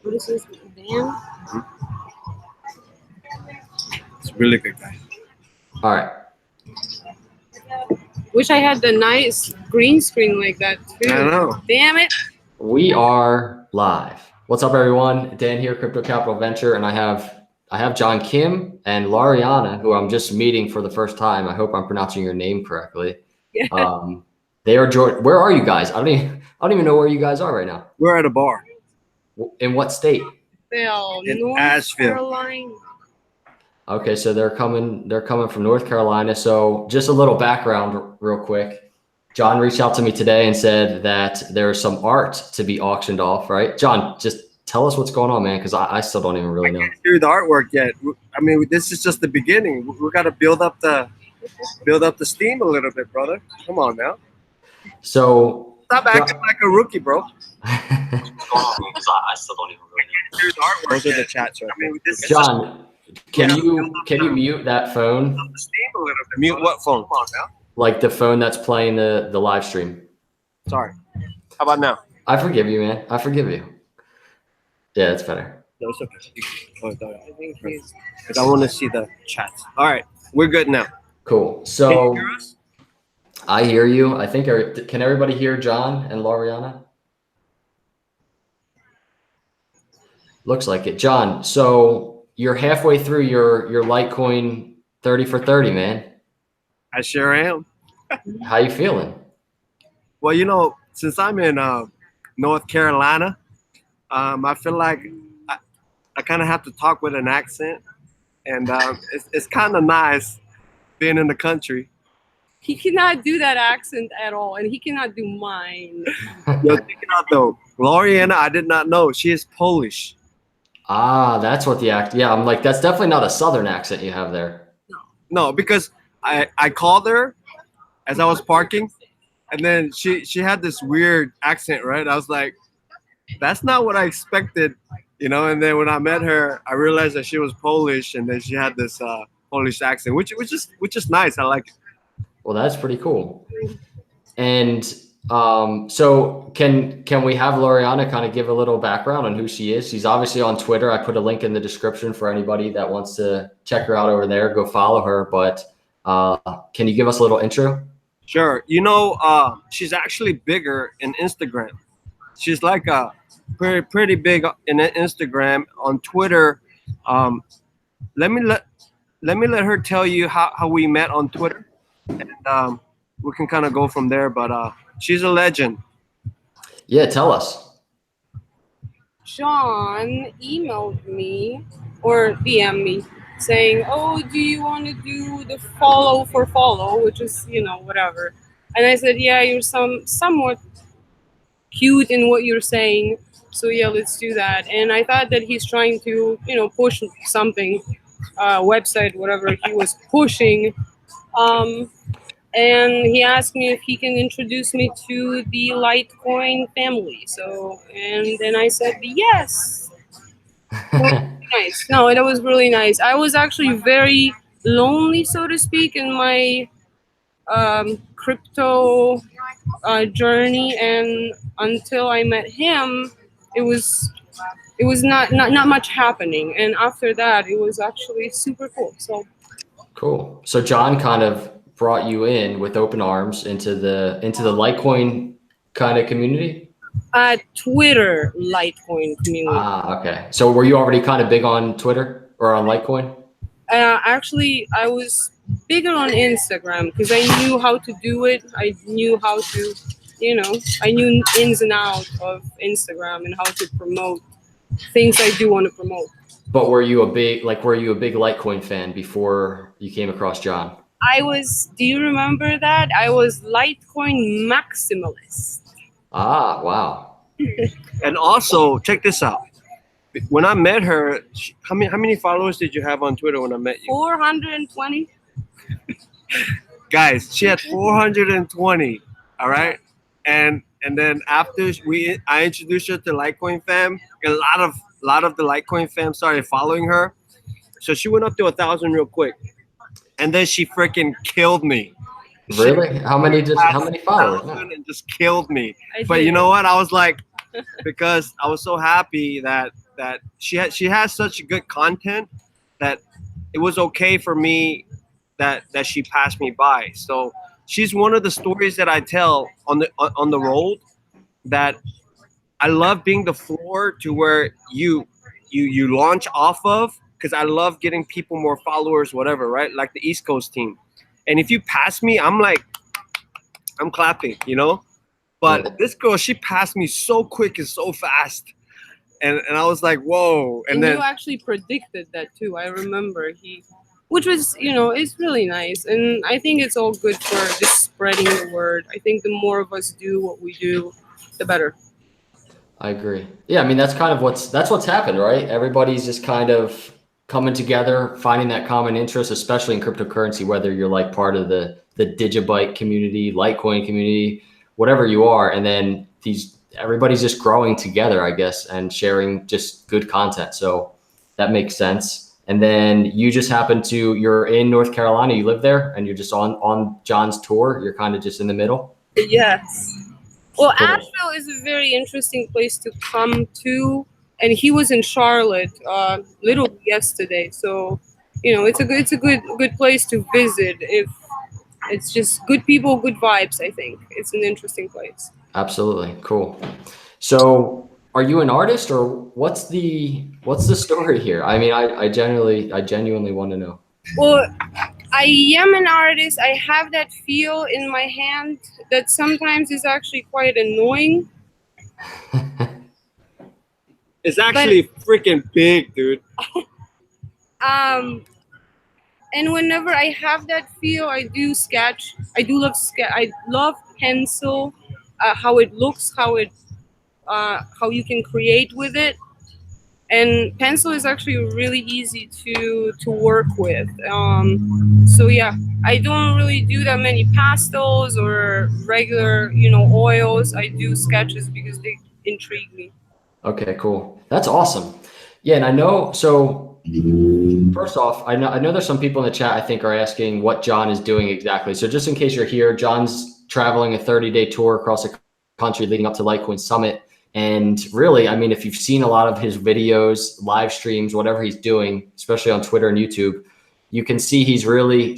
What is this? Dan? It's a really good guy. All right. Wish I had the nice green screen like that too. I know. Damn it. We are live. What's up, everyone? Dan here, Crypto Capital Venture, and I have John Kim and Loriana, who I'm just meeting for the first time. I hope I'm pronouncing your name correctly. Yeah. They are joined. Where are you guys? I don't even know where you guys are right now. We're at a bar. In what state? In North Asheville. Carolina. Okay, so they're coming from North Carolina. So just a little background real quick. John reached out to me today and said that there's some art to be auctioned off, right? John, just tell us what's going on, man, because I still don't even really know. I can't do the artwork yet. I mean, this is just the beginning. We got to build up the steam a little bit, brother. Come on now. So Stop acting like a rookie, bro. because I still don't even really know. Do the artwork. Those are the chats, right? I mean, this is John, can you mute that phone? the steam a little bit. Mute what phone? Come on now. Like the phone that's playing the live stream. Sorry. How about now? I forgive you, man. I forgive you. Yeah, it's better. No, it's okay. I think because I want to see the chats. All right, we're good now. Cool. Can So you hear us? I hear you. I think can everybody hear John and Loriana? Looks like it. John, so you're halfway through your Litecoin 30 for 30, man. I sure am. How you feeling? Well, you know, since I'm in North Carolina, I feel like I kind of have to talk with an accent, and it's kind of nice being in the country. He cannot do that accent at all, and he cannot do mine. Yo, check it out though. Loriana, I did not know she is Polish. Ah, that's what the act. Yeah, I'm like, that's definitely not a Southern accent you have there. No, because I called her as I was parking, and then she had this weird accent, right? I was like, that's not what I expected, you know. And then when I met her, I realized that she was Polish, and then she had this Polish accent, which is nice. I like it. Well, that's pretty cool. And so can we have Loriana kind of give a little background on who she is? She's obviously on Twitter. I put a link in the description for anybody that wants to check her out over there. Go follow her. But can you give us a little intro? Sure. You know, she's actually bigger in Instagram. She's like a pretty big in Instagram. On Twitter, let me let her tell you how we met on Twitter, and we can kind of go from there. But she's a legend. Yeah, tell us. John emailed me or DM me saying, "Oh, do you want to do the follow for follow?" Which is, whatever. And I said, "Yeah, you're somewhat cute in what you're saying, so yeah, let's do that." And I thought that he's trying to, push something, website, whatever he was pushing. And he asked me if he can introduce me to the Litecoin family. So, and then I said yes. Nice. No, it was really nice. I was actually very lonely, so to speak, in my crypto journey, and until I met him, it was not much happening. And after that, it was actually super cool. So cool. So John kind of brought you in with open arms into the Litecoin kind of community? Twitter Litecoin community. Ah, okay. So were you already kind of big on Twitter or on Litecoin? Actually, I was bigger on Instagram because I knew how to do it. I knew how to, I knew ins and outs of Instagram and how to promote things I do want to promote. But were you a big Litecoin fan before you came across John? Do you remember that? I was Litecoin maximalist. Ah, wow. And also, check this out. When I met her, how many followers did you have on Twitter when I met you? 420. Guys, she had 420. All right, and then after I introduced her to Litecoin fam, a lot of the Litecoin fam started following her, so she went up to 1,000 real quick, and then she freaking killed me. Really? How many followers? And just killed me. But you know what? I was like, because I was so happy that that she has such good content that it was okay for me that she passed me by. So she's one of the stories that I tell on the road that I love being the floor to where you launch off of, because I love getting people more followers, whatever, right? Like the East Coast team. And if you pass me, I'm like, I'm clapping, you know? But Yeah. this girl, she passed me so quick and so fast. And I was like, whoa. And And then you actually predicted that too. I remember which was, it's really nice. And I think it's all good for just spreading the word. I think the more of us do what we do, the better. I agree. Yeah, I mean that's kind of what's happened, right? Everybody's just kind of coming together, finding that common interest, especially in cryptocurrency, whether you're like part of the Digibyte community, Litecoin community, whatever you are, and then everybody's just growing together, I guess, and sharing just good content. So that makes sense. And then you just you're in North Carolina, you live there, and you're just on John's tour. You're kind of just in the middle. Yes. Well, Cool. Asheville is a very interesting place to come to, and he was in Charlotte, literally yesterday. So, it's a good place to visit. If it's just good people, good vibes. I think it's an interesting place. Absolutely. Cool. So are you an artist or what's the story here? I mean, I genuinely want to know. Well, I am an artist. I have that feel in my hand that sometimes is actually quite annoying. it's But actually freaking big, dude. um, and whenever I have that feel, I do sketch. I do love sketch. I love pencil, how it looks, how you can create with it. And pencil is actually really easy to work with. So yeah, I don't really do that many pastels or regular, oils. I do sketches because they intrigue me. Okay, cool. That's awesome. Yeah, and I know so first off, I know there's some people in the chat I think are asking what John is doing exactly. So just in case you're here, John's traveling a 30-day tour across the country leading up to Litecoin Summit. And really, I mean, if you've seen a lot of his videos, live streams, whatever he's doing, especially on Twitter and YouTube, you can see he's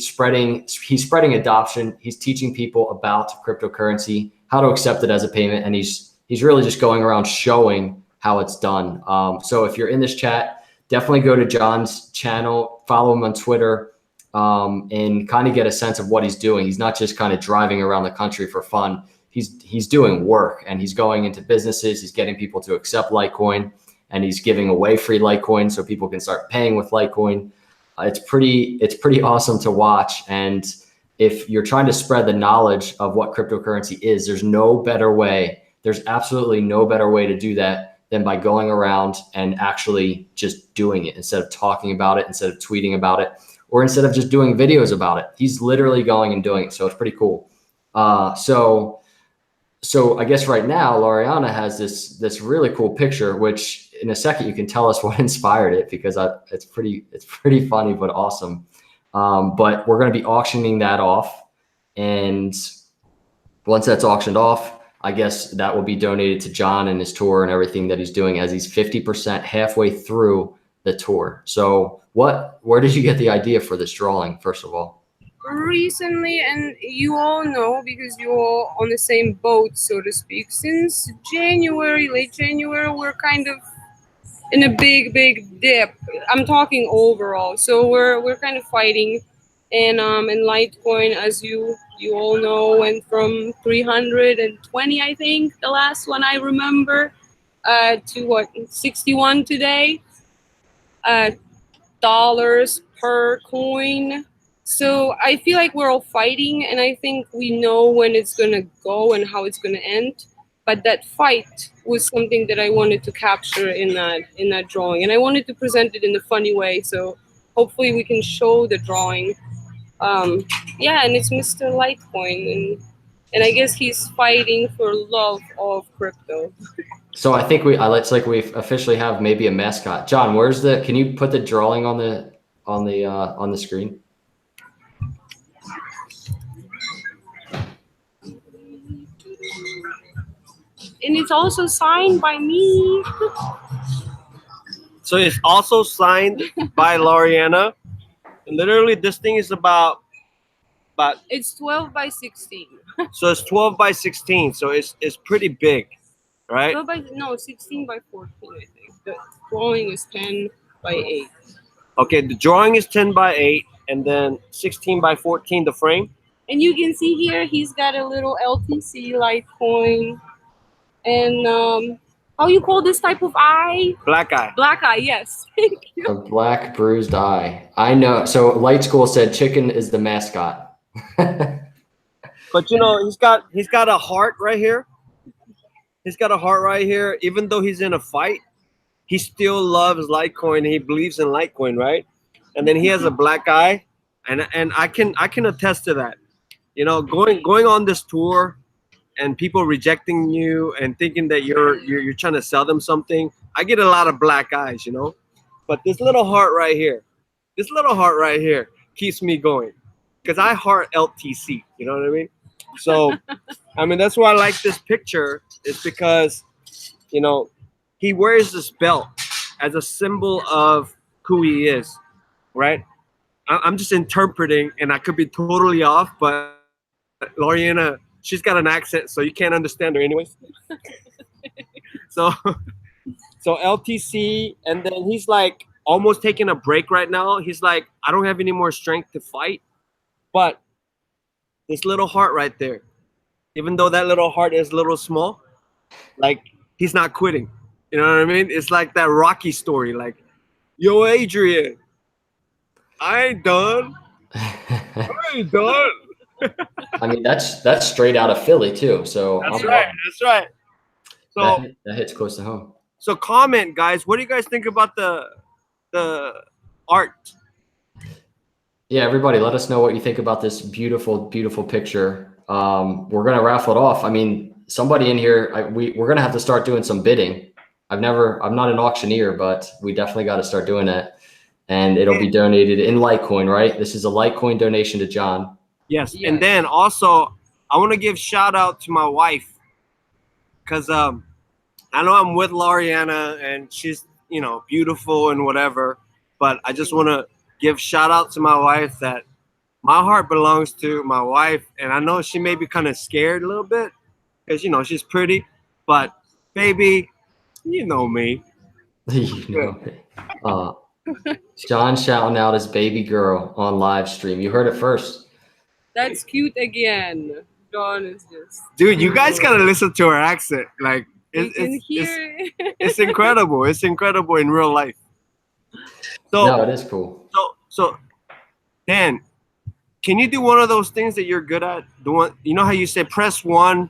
spreading adoption. He's teaching people about cryptocurrency, how to accept it as a payment, and he's really just going around showing how it's done. So if you're in this chat, definitely go to John's channel, follow him on Twitter, and kind of get a sense of what he's doing. He's not just kind of driving around the country for fun. He's doing work, and he's going into businesses. He's getting people to accept Litecoin, and he's giving away free Litecoin so people can start paying with Litecoin. It's pretty awesome to watch. And if you're trying to spread the knowledge of what cryptocurrency is, there's no better way. There's absolutely no better way to do that than by going around and actually just doing it instead of talking about it, instead of tweeting about it, or instead of just doing videos about it. He's literally going and doing it. So it's pretty cool. So I guess right now, Loriana has this really cool picture, which in a second you can tell us what inspired it, because it's pretty funny but awesome. But we're going to be auctioning that off, and once that's auctioned off, I guess that will be donated to John and his tour and everything that he's doing, as he's 50% halfway through the tour. So where did you get the idea for this drawing, first of all? Recently, and you all know because you're all on the same boat, so to speak, since January, late January, we're kind of in a big dip. I'm talking overall. So we're kind of fighting, and in Litecoin, as you all know, went from 320, I think, the last one I remember, to what, 61 today, dollars per coin. So I feel like we're all fighting, and I think we know when it's gonna go and how it's gonna end. But that fight was something that I wanted to capture in that drawing, and I wanted to present it in a funny way. So hopefully we can show the drawing. Yeah, and it's Mr. Litecoin, and I guess he's fighting for love of crypto. So I think it's like we officially have maybe a mascot. John, can you put the drawing on the screen? And it's also signed by me. So it's also signed by Loriana. Literally, this thing is about It's 12 by 16. so it's 12 by 16. So it's pretty big, right? 12 by no 16 by 14. I think the drawing is 10 by 8. Okay, the drawing is 10 by 8, and then 16 by 14 the frame. And you can see here he's got a little LTC Litecoin. And how you call this type of eye? Black eye. Black eye, yes. Thank you. A black bruised eye. I know. So Light School said chicken is the mascot. But you know, he's got a heart right here. He's got a heart right here. Even though he's in a fight, he still loves Litecoin. He believes in Litecoin, right? And then he has a black eye, and I can attest to that. You know, going on this tour, and people rejecting you and thinking that you're trying to sell them something. I get a lot of black eyes, you know. But this little heart right here, keeps me going, because I heart LTC. You know what I mean? So, I mean, that's why I like this picture. Is because, you know, he wears this belt as a symbol of who he is, right? I'm just interpreting, and I could be totally off, but Loriana, she's got an accent, so you can't understand her anyways. so, so LTC, and then he's like almost taking a break right now. He's like, I don't have any more strength to fight, but this little heart right there, even though that little heart is a little small, like he's not quitting. You know what I mean? It's like that Rocky story, like, yo, Adrian, I ain't done. I ain't done. I mean, that's straight out of Philly too. So That's right. That's right. So that hits close to home. so comment, guys. What do you guys think about the art? Yeah, everybody, let us know what you think about this beautiful, beautiful picture. We're gonna raffle it off. I mean, somebody in here, we're gonna have to start doing some bidding. I'm not an auctioneer, but we definitely got to start doing that. And it'll be donated in Litecoin, right? This is a Litecoin donation to John. Yes. And then also, I want to give shout out to my wife, because I know I'm with Loriana and she's, you know, beautiful and whatever, but I just want to give shout out to my wife that my heart belongs to my wife. And I know she may be kind of scared a little bit because, you know, she's pretty, but baby, you know me. You know, John shouting out his baby girl on live stream. You heard it first. That's cute again. John is just. Dude, you guys gotta listen to her accent. Like, It's incredible. It's incredible in real life. So, No, it is cool. So, Dan, can you do one of those things that you're good at? The one, you know how you say press 1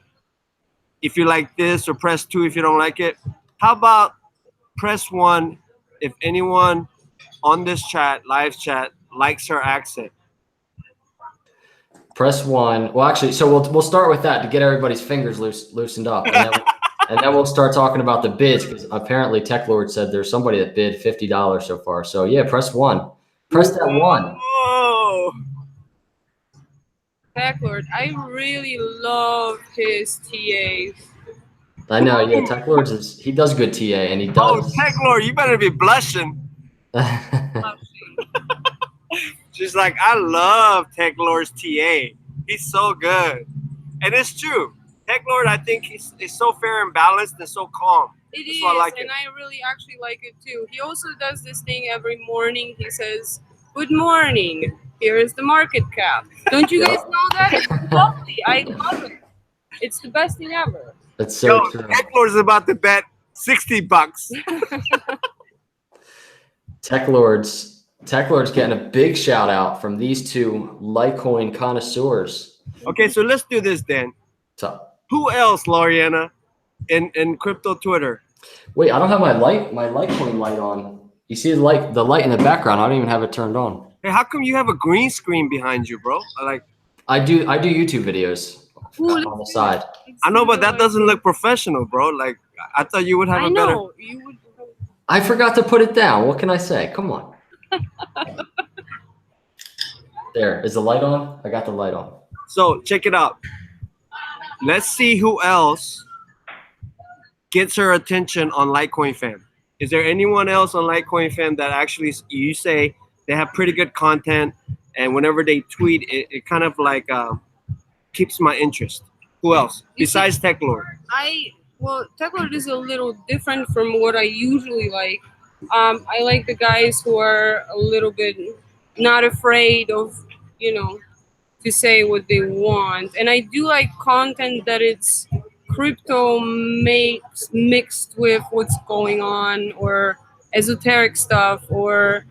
if you like this, or press 2 if you don't like it. How about press 1 if anyone on this live chat, likes her accent? Press 1. Well, actually, so we'll start with that to get everybody's fingers loosened up, and then we'll start talking about the bids, because apparently Tech Lord said there's somebody that bid $50 so far. So yeah, press 1. Press that 1. Oh. Tech Lord, I really love his TAs. I know, yeah. Tech Lord's he does good TA, and he does. Oh, Tech Lord, you better be blushing. She's like, I love Tech Lord's TA. He's so good. And it's true. Tech Lord, I think he's so fair and balanced and so calm. It That's is, why I like and it. I really actually like it too. He also does this thing every morning. He says, "Good morning. Here is the market cap." Don't you guys know that? It's lovely. I love it. It's the best thing ever. That's so Yo, true. Tech Lord's about to bet $60. Tech Lord's getting a big shout out from these two Litecoin connoisseurs. Okay, so let's do this then. So, Who else, Loriana, in crypto Twitter? wait, I don't have my Litecoin light on. You see the light in the background. I don't even have it turned on. Hey, how come you have a green screen behind you, bro? I do YouTube videos on the side. I know, but that doesn't look professional, bro. Like, I thought you would have I a better. know you would. I forgot to put it down. What can I say? Come on. There, is the light on? I got the light on. So check it out. Let's see who else gets her attention on Litecoin Fam. Is there anyone else on Litecoin fam that actually you say they have pretty good content, and whenever they tweet, it kind of like keeps my interest? Who else You see, besides Tech Lord? well, Teclord is a little different from what I usually like. I like the guys who are a little bit not afraid of, you know, to say what they want. And I do like content that it's crypto makes mixed with what's going on, or esoteric stuff, or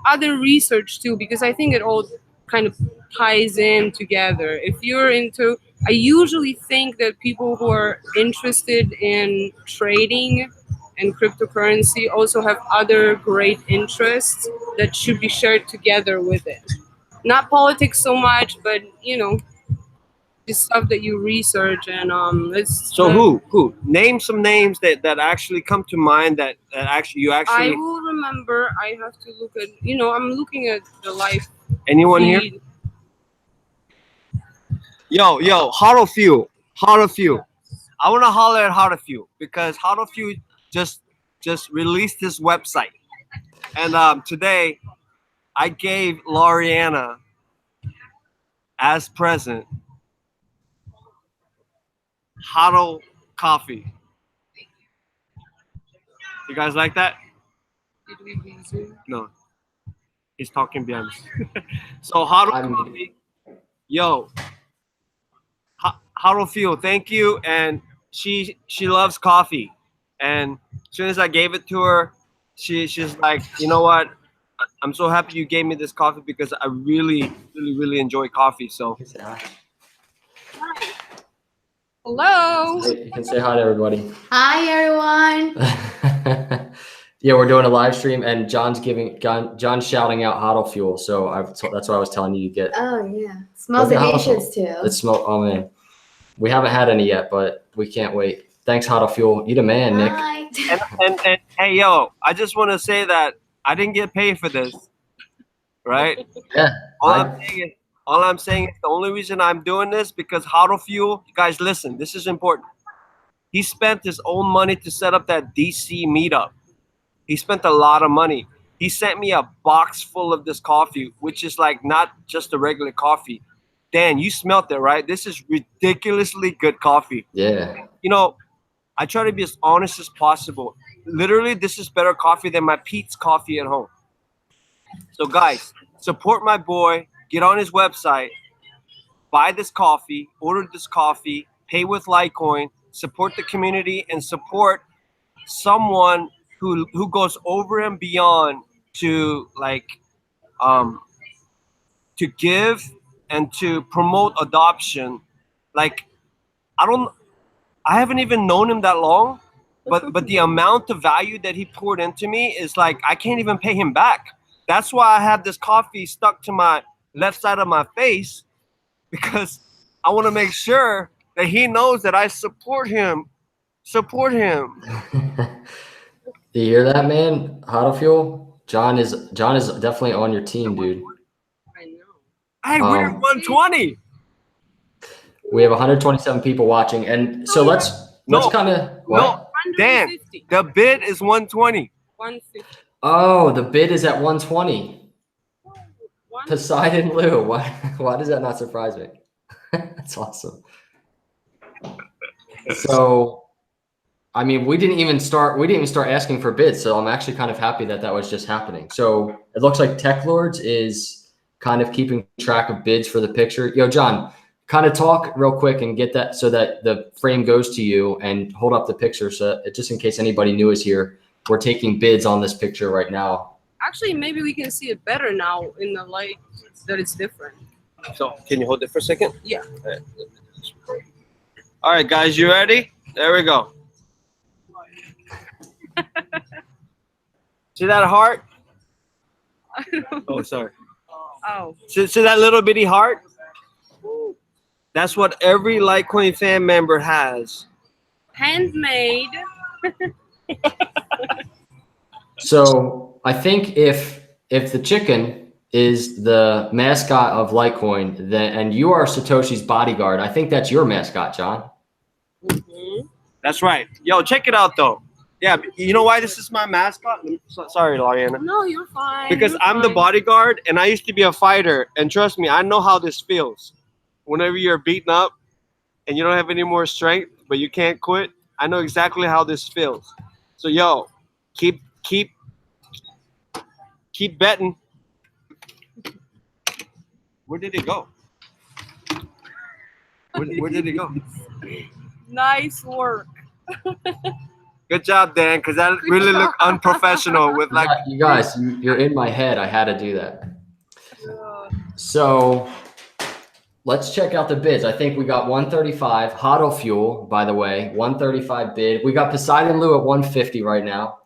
other research too, because I think it all kind of ties in together. If you're into I usually think that people who are interested in trading and cryptocurrency also have other great interests that should be shared together with it. Not politics so much, but the stuff that you research, and it's So who name some names that actually come to mind that actually you I actually will remember. I have to look at, I'm looking at the live anyone here? feed. Yo, Huddle Fuel. I want to holler at Huddle Fuel because Huddle Fuel just released his website, and today I gave Loriana as present Huddle coffee. You guys like that? Did we lose you? No, he's talking behind us. So Huddle I'm coffee, yo, Huddle Fuel, thank you. And she loves coffee, and as soon as I gave it to her, she's like, you know what? I'm so happy you gave me this coffee because I really enjoy coffee. So you can say hi. Hello. You can say hi to everybody. Hi, everyone. Yeah, we're doing a live stream, and John's shouting out Huddle Fuel. So that's why I was telling you to get. Oh, yeah. Smells Look at delicious, too. It smells. Oh man, we haven't had any yet, but we can't wait. Thanks, Huddle Fuel. You the man, Nick. Hi. and hey yo, I just want to say that I didn't get paid for this, right? Yeah. All I'm saying is the only reason I'm doing this because Huddle Fuel, you guys listen, this is important. He spent his own money to set up that DC meetup. He spent a lot of money. He sent me a box full of this coffee, which is like not just a regular coffee. Dan, you smelt it, right? This is ridiculously good coffee. Yeah. I try to be as honest as possible. Literally, this is better coffee than my Pete's coffee at home. So guys, support my boy. Get on his website. Buy this coffee. Order this coffee. Pay with Litecoin. Support the community and support someone who goes over and beyond to to give and to promote adoption. Like I haven't even known him that long, but the amount of value that he poured into me is like I can't even pay him back. That's why I have this coffee stuck to my left side of my face, because I want to make sure that he knows that I support him. Support him. You hear that, man? Huddle Fuel. John is definitely on your team, dude. I know. Hey, we're at 120. We have 127 people watching, and so let's kind of no, Dan. 150. The bid is 120. 150. Oh, the bid is at 120. One- Poseidon Lou. Why does that not surprise me? That's awesome. So, I mean, we didn't even start asking for bids. So I'm actually kind of happy that was just happening. So it looks like Tech Lords is kind of keeping track of bids for the picture. Yo, John, kind of talk real quick and get that so that the frame goes to you, and hold up the picture. So just in case anybody new is here, we're taking bids on this picture right now. Actually, maybe we can see it better now in the light that it's different. So can you hold it for a second? Yeah. All right, guys, you ready? There we go. See that heart? Oh, sorry. Oh. See that little bitty heart? That's what every Litecoin fan member has. Handmade. So I think if the chicken is the mascot of Litecoin, then and you are Satoshi's bodyguard, I think that's your mascot, John. Mm-hmm. That's right. Yo, check it out though. Yeah, you know why this is my mascot? Sorry, Loriana. No, you're fine. Because you're I'm the fine. bodyguard, and I used to be a fighter. And trust me, I know how this feels. Whenever you're beaten up and you don't have any more strength, but you can't quit, I know exactly how this feels. So yo, keep betting. Where did it go? Where did it go? Nice work. Good job, Dan, because that really looked unprofessional with like. You guys, you're in my head. I had to do that. So let's check out the bids. I think we got 135 HODL fuel, by the way, 135 bid. We got Poseidon Lou at 150 right now.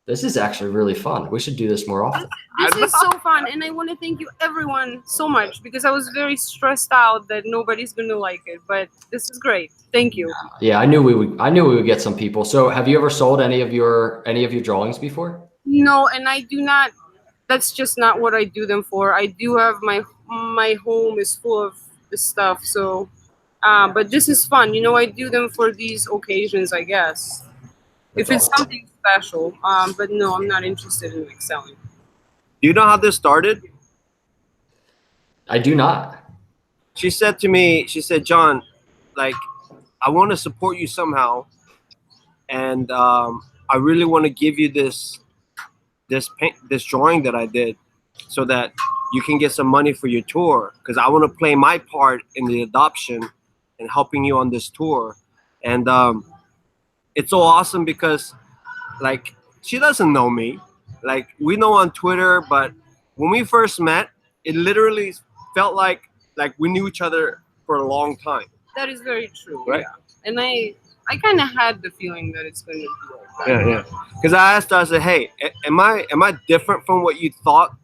This is actually really fun. We should do this more often. This is so fun, and I want to thank you everyone so much because I was very stressed out that nobody's gonna like it, but this is great. Thank you. Yeah, I knew we would get some people. So have you ever sold any of your drawings before? No, and I do not. That's just not what I do them for. I do have my home is full of this stuff, so but this is fun. I do them for these occasions, I guess. If it's something special. But no, I'm not interested in selling. Do you know how this started? I do not. She said to me, John, like, I want to support you somehow, and I really want to give you this drawing that I did, so that you can get some money for your tour, because I want to play my part in the adoption and helping you on this tour. And it's so awesome because, like, she doesn't know me. Like, we know on Twitter, but when we first met, it literally felt like we knew each other for a long time. That is very true. Right. Yeah. And I kind of had the feeling that it's going to be like that. Yeah. Because I asked her, I said, "Hey, am I different from what you thought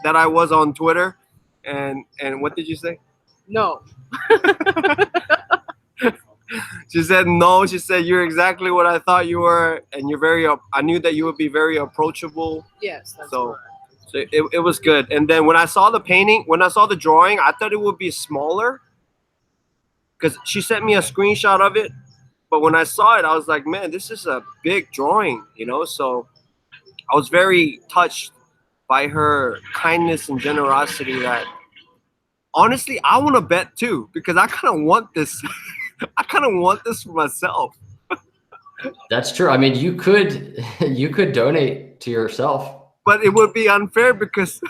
that I was on Twitter?" And what did you say? No. She said no. She said, "You're exactly what I thought you were, and you're very. I knew that you would be very approachable." Yes. That's So, correct. so it was good. And then when I saw the painting, when I saw the drawing, I thought it would be smaller, because she sent me a screenshot of it. But when I saw it, I was like, man, this is a big drawing, So I was very touched by her kindness and generosity. That honestly, I want to bet too, because I kind of want this. I kind of want this for myself. That's true. I mean, you could donate to yourself. But it would be unfair because,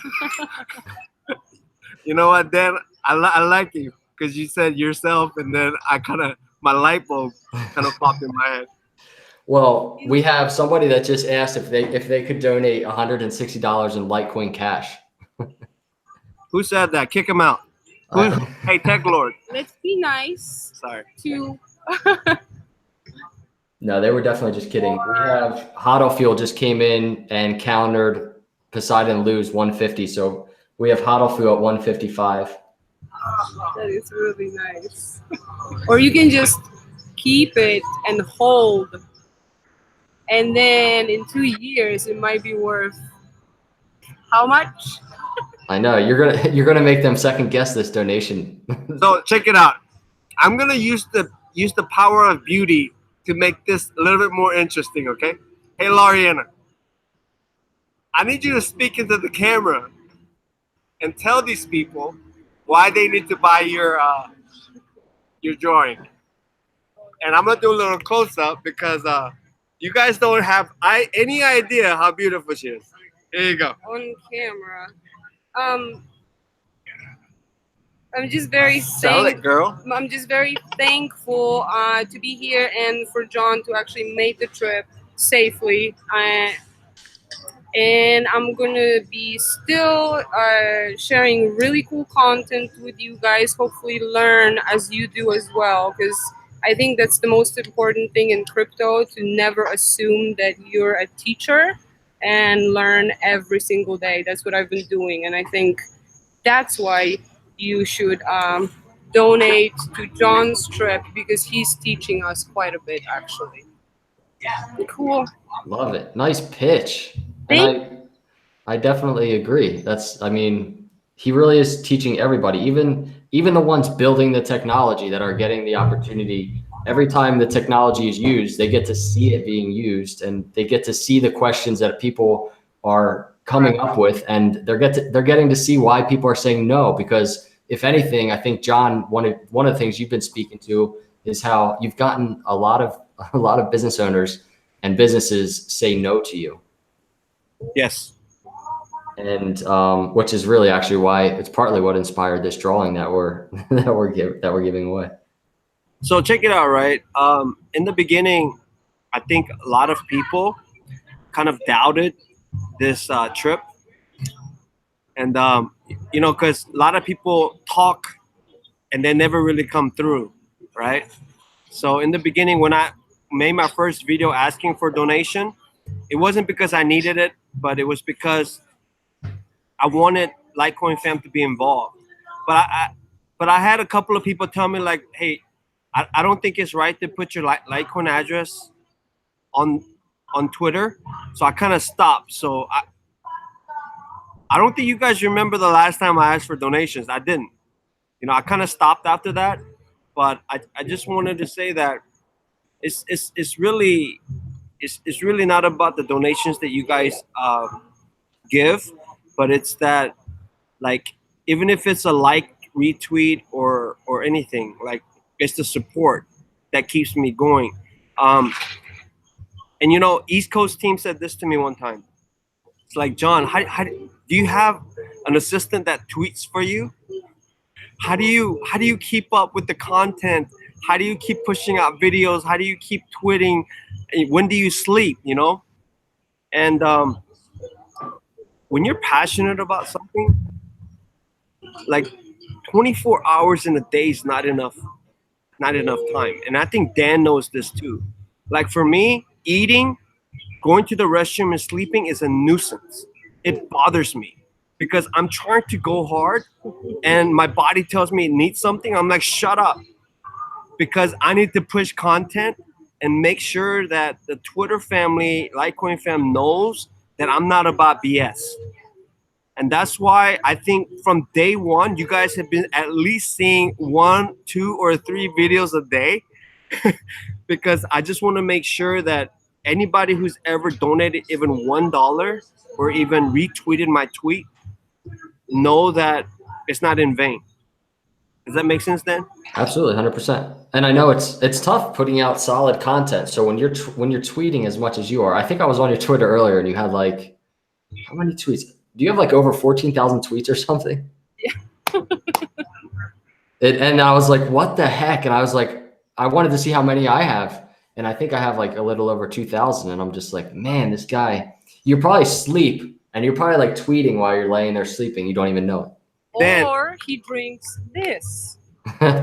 you know what, Dan? I like you because you said yourself, and then my light bulb kind of popped in my head. Well, we have somebody that just asked if they could donate $160 in Litecoin cash. Who said that? Kick him out. Hey, Tech Lord. Let's be nice. Sorry. To No, they were definitely just kidding. We have HODL Fuel just came in and countered Poseidon Lou's 150. So we have HODL Fuel at 155. that is really nice. Or you can just keep it and hold, and then in 2 years it might be worth how much? I know you're gonna make them second guess this donation. So check it out. I'm gonna use the power of beauty to make this a little bit more interesting. Okay. Hey, Loriana, I need you to speak into the camera and tell these people why they need to buy your drawing. And I'm gonna do a little close up because you guys don't have any idea how beautiful she is. Here you go. On camera. I'm just very Sell it, girl. I'm just very thankful to be here and for John to actually make the trip safely. And I'm gonna be still sharing really cool content with you guys. Hopefully, learn as you do as well, because I think that's the most important thing in crypto, to never assume that you're a teacher and learn every single day. That's what I've been doing, and I think that's why you should donate to John's trip, because he's teaching us quite a bit, actually. Cool. Love it. Nice pitch. And I definitely agree. He really is teaching everybody, even the ones building the technology that are getting the opportunity every time the technology is used, they get to see it being used, and they get to see the questions that people are coming up with, and they're getting to see why people are saying no. Because if anything, I think, John, one of the things you've been speaking to is how you've gotten a lot of business owners and businesses say no to you. Yes. And which is really actually why it's partly what inspired this drawing that we're giving away. So check it out, right? In the beginning, I think a lot of people kind of doubted this trip, and you know, because a lot of people talk and they never really come through, right? So in the beginning, when I made my first video asking for donation, it wasn't because I needed it, but it was because I wanted Litecoin fam to be involved. But I had a couple of people tell me like, hey, I don't think it's right to put your Litecoin address on Twitter. So I kind of stopped. So I don't think you guys remember the last time I asked for donations. I didn't. You know, I kind of stopped after that. But I just wanted to say that it's really not about the donations that you guys give, but it's that, like, even if it's a like, retweet, or anything, like, it's the support that keeps me going. And you know, East Coast team said this to me one time. It's like, John, how do you have an assistant that tweets for you? How do you keep up with the content? How do you keep pushing out videos? How do you keep tweeting? When do you sleep? You know, and when you're passionate about something, like 24 hours in a day is not enough time. And I think Dan knows this too. Like for me, eating, going to the restroom, and sleeping is a nuisance. It bothers me because I'm trying to go hard and my body tells me it needs something. I'm like, shut up, because I need to push content and make sure that the Twitter family, Litecoin fam, knows that I'm not about BS. And that's why I think from day one, you guys have been at least seeing 1, 2, or 3 videos a day, because I just want to make sure that anybody who's ever donated even $1 or even retweeted my tweet know that it's not in vain. Does that make sense, Dan? Absolutely, 100%. And I know it's tough putting out solid content. So when you're tweeting as much as you are, I think I was on your Twitter earlier and you had like, how many tweets? Do you have like over 14,000 tweets or something? Yeah. And I was like, what the heck? And I was like, I wanted to see how many I have. And I think I have like a little over 2,000. And I'm just like, man, this guy, you probably sleep and you're probably like tweeting while you're laying there sleeping. You don't even know it. Dan. Or he drinks this.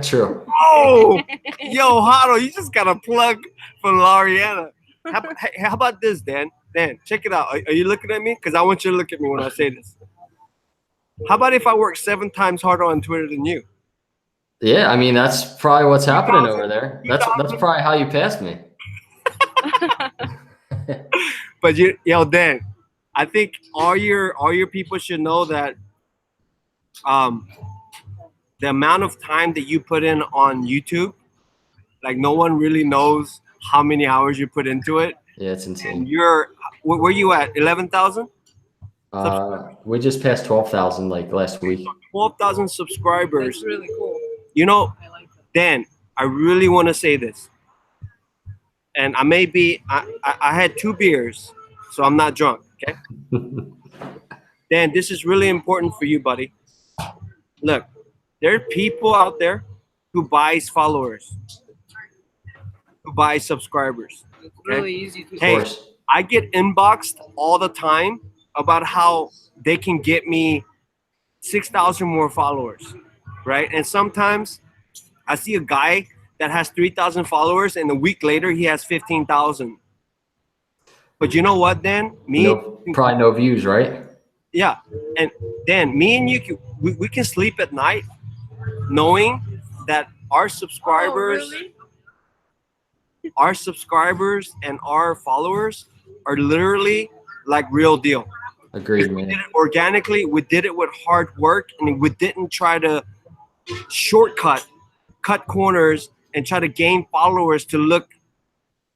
True. Oh, yo, Hado, you just got a plug for Loriana. How about this, Dan? Dan, check it out. Are you looking at me? Because I want you to look at me when I say this. How about if I work 7 times harder on Twitter than you? Yeah, I mean, that's probably what's happening over there. That's probably how you passed me. But yo, Dan, I think all your people should know that the amount of time that you put in on YouTube, like no one really knows how many hours you put into it. Yeah, it's insane. And where you at? 11,000? We just passed 12,000 like last week. 12,000 subscribers. That's really cool. You know, I like that. Dan, I really want to say this. And I had 2 beers, so I'm not drunk, okay? Dan, this is really important for you, buddy. Look, there are people out there who buys followers, who buys subscribers. It's Okay? really easy to Hey, I get inboxed all the time about how they can get me 6,000 more followers, right? And sometimes I see a guy that has 3,000 followers and a week later he has 15,000. But you know what, Dan? Probably no views, right? Yeah. And Dan, me and you, we can sleep at night knowing that our subscribers, Oh, really? our subscribers and our followers are literally like real deal. Agreed, We man. did it organically. We did it with hard work, and we didn't try to cut corners and try to gain followers to look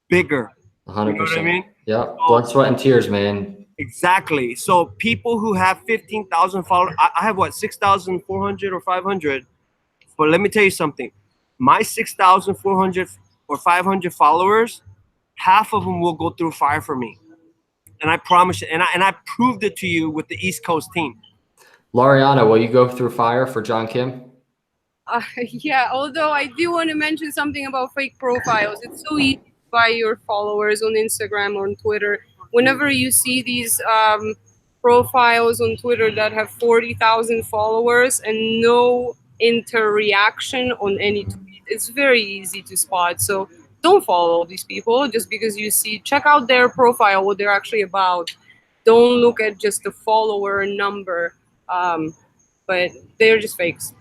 bigger. 100%. You know what I mean? Yeah, blood, sweat, and tears, man. Exactly. So people who have 15,000 followers, I have what, 6,400 or 500. But let me tell you something. My 6,400 or 500 followers, half of them will go through fire for me. And I promise you, and I proved it to you with the East Coast team. Loriana, will you go through fire for John Kim? Yeah, although I do want to mention something about fake profiles. It's so easy to buy your followers on Instagram or on Twitter. Whenever you see these profiles on Twitter that have 40,000 followers and no interaction on any tweet, it's very easy to spot. So don't follow these people just because you see. Check out their profile, what they're actually about. Don't look at just the follower number. But they're just fakes.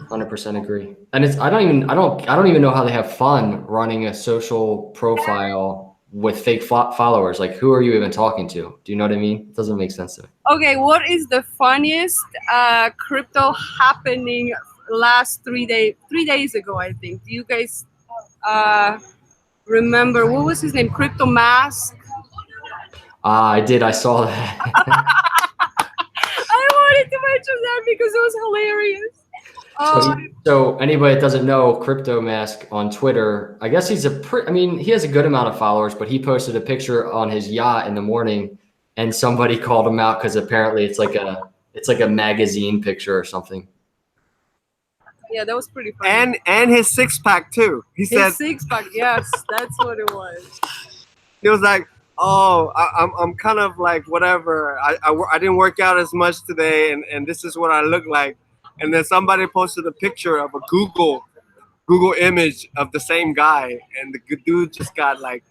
100% agree. And it's I don't even know how they have fun running a social profile with fake followers. Like, who are you even talking to? Do you know what I mean? It doesn't make sense to me. Okay, what is the funniest crypto happening last 3 days ago, I think? Do you guys remember what was his name? Crypto Mask? I did. I saw that. I wanted to mention that because it was hilarious. So anybody that doesn't know, Crypto Mask on Twitter, I guess he's he has a good amount of followers, but he posted a picture on his yacht in the morning, and somebody called him out because apparently it's like a magazine picture or something. Yeah, that was pretty funny. And his six pack too. He said his six pack. Yes, that's what it was. he was like, "Oh, I'm kind of like whatever. I didn't work out as much today, and this is what I look like." And then somebody posted a picture of a Google image of the same guy, and the dude just got like.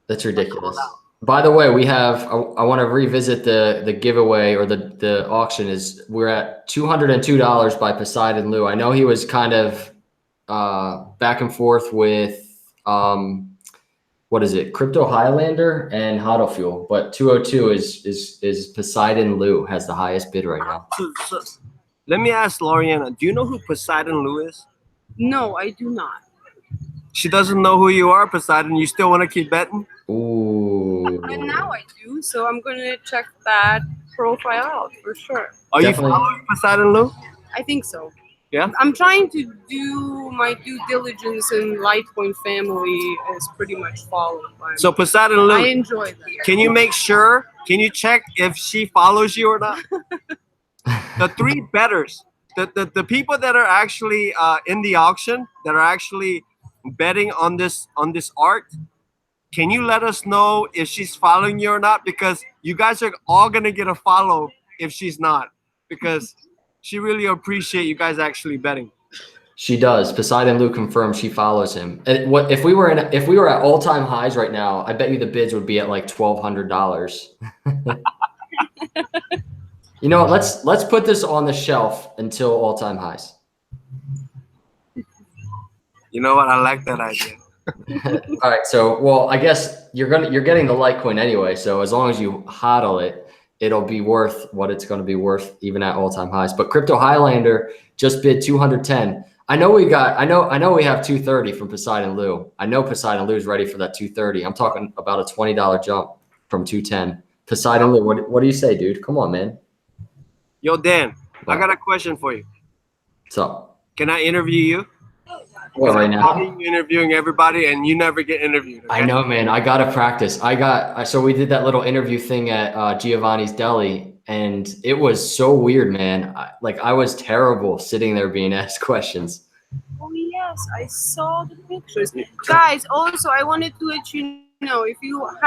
That's ridiculous. By the way, we have. I want to revisit the giveaway or the auction. We're at $202 by Poseidon Lou. I know he was kind of back and forth with what is it, Crypto Highlander and Hodl Fuel, but 202 is Poseidon Lou has the highest bid right now. So, let me ask Loriana, do you know who Poseidon Lou is? No, I do not. She doesn't know who you are, Poseidon. You still want to keep betting? Ooh. And now I do, so I'm gonna check that profile out for sure. Are Definitely. you following Poseidon Lou? I think so. Yeah. I'm trying to do my due diligence, and Litecoin family is pretty much followed by me. So Poseidon Lou, I enjoy that. can you make sure? Can you check if she follows you or not? The three bettors, the people that are actually in the auction, that are actually betting on this art, can you let us know if she's following you or not? Because you guys are all gonna get a follow if she's not, because she really appreciate you guys actually betting. She does. Poseidon Lou confirms she follows him. And what if we were at all-time highs right now? I bet you the bids would be at like $1,200. You know what? Let's put this on the shelf until all-time highs. You know what? I like that idea. All right. So, well, I guess you're getting the Litecoin anyway. So as long as you hodl it, it'll be worth what it's going to be worth even at all-time highs. But Crypto Highlander just bid 210. I know we have 230 from Poseidon Lou. I know Poseidon Lou is ready for that 230. I'm talking about a $20 jump from 210. Poseidon Lou, what do you say, dude? Come on, man. Yo, Dan, I got a question for you. What's up? Can I interview you? What, right now? I'm interviewing everybody, and you never get interviewed. Okay? I know, man. I gotta practice. So we did that little interview thing at Giovanni's Deli, and it was so weird, man. I was terrible sitting there being asked questions. Oh yes, I saw the pictures. Guys, also I wanted to let you know, if you're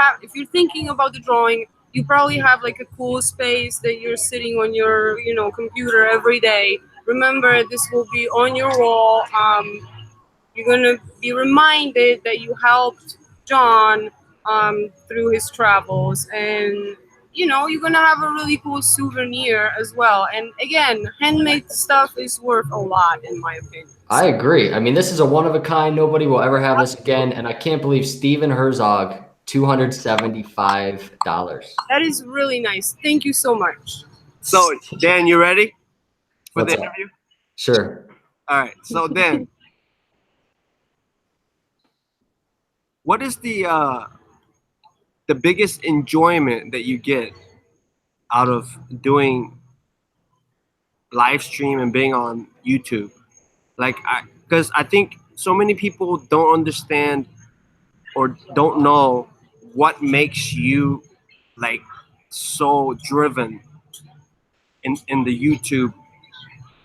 thinking about the drawing, you probably have like a cool space that you're sitting on your, computer every day. Remember, this will be on your wall. You're gonna be reminded that you helped John through his travels, and you're gonna have a really cool souvenir as well. And again, handmade stuff is worth a lot, in my opinion. I agree. I mean, this is a one of a kind. Nobody will ever have this again. And I can't believe Steven Herzog, $275. That is really nice. Thank you so much. So, Dan, you ready for What's the up? interview? Sure. All right. So, Dan, what is the biggest enjoyment that you get out of doing live stream and being on YouTube? Like, because I think so many people don't understand or don't know what makes you like so driven in the YouTube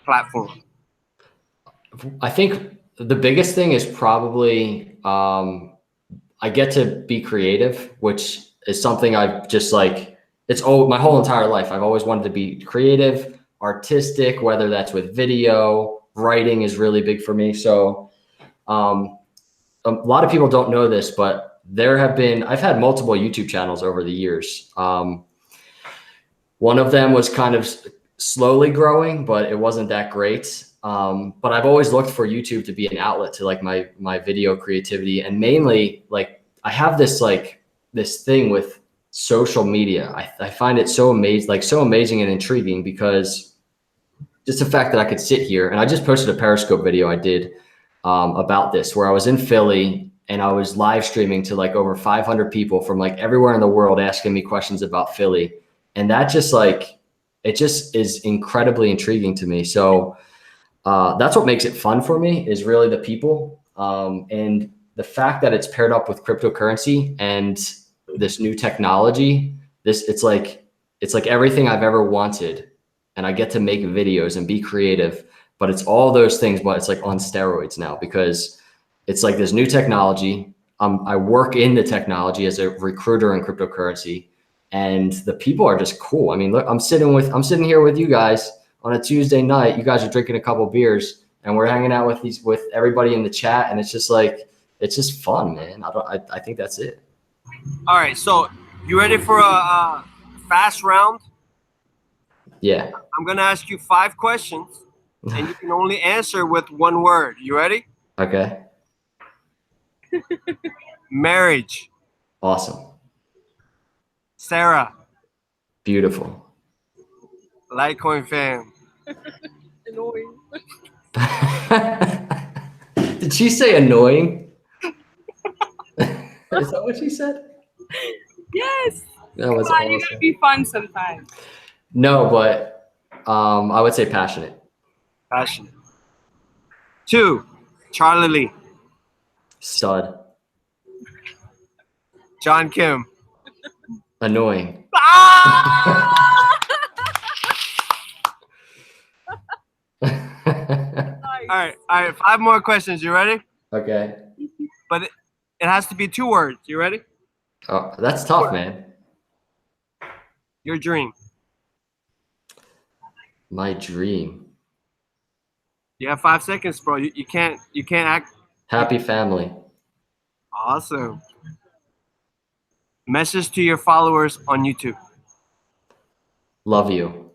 platform. I think the biggest thing is probably I get to be creative, which is something I've just like, it's my whole entire life. I've always wanted to be creative, artistic, whether that's with video, writing is really big for me. So a lot of people don't know this, but I've had multiple YouTube channels over the years. One of them was kind of slowly growing, but it wasn't that great. But I've always looked for YouTube to be an outlet to like my video creativity, and mainly like I have this thing with social media. I find it so amazing and intriguing, because just the fact that I could sit here, and I just posted a Periscope video I did about this, where I was in Philly and I was live streaming to like over 500 people from like everywhere in the world asking me questions about Philly. And that just like, it just is incredibly intriguing to me. So that's what makes it fun for me, is really the people. And the fact that it's paired up with cryptocurrency and this new technology, it's like everything I've ever wanted. And I get to make videos and be creative, but it's all those things, but it's like on steroids now, because it's like this new technology. I work in the technology as a recruiter in cryptocurrency, and the people are just cool. I mean, look, I'm sitting here with you guys on a Tuesday night. You guys are drinking a couple beers and we're hanging out with everybody in the chat. And it's just like, it's just fun, man. I think that's it. All right. So you ready for a fast round? Yeah. I'm going to ask you 5 questions and you can only answer with one word. You ready? Okay. Marriage. Awesome. Sarah. Beautiful. Litecoin fam. Annoying. Did she say annoying? Is that what she said? Yes. That was Come on, awesome. you gotta be fun sometimes. No, but I would say passionate. Passionate. 2, Charlie Lee. Stud. John Kim. Annoying. Ah! Nice. All right. 5 more questions. You ready? Okay. But it has to be 2 words. You ready? Oh, that's tough, man. Your dream. My dream. You have 5 seconds, bro. You can't act. Happy family. Awesome. Message to your followers on YouTube. Love you.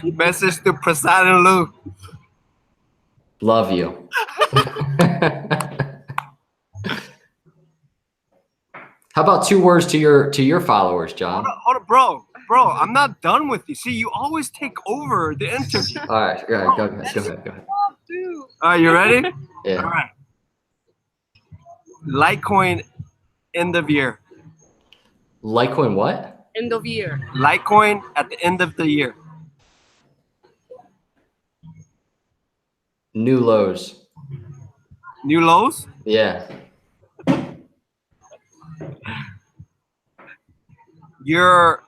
Message to Prasad and Lou. Love you. How about 2 words to your followers, John? Hold on, bro. I'm not done with you. See, you always take over the interview. All right, go ahead. Oh, dude. All right, you ready? Yeah. All right. Litecoin end of year. Litecoin what? End of year. Litecoin at the end of the year. New lows. New lows. Yeah. Your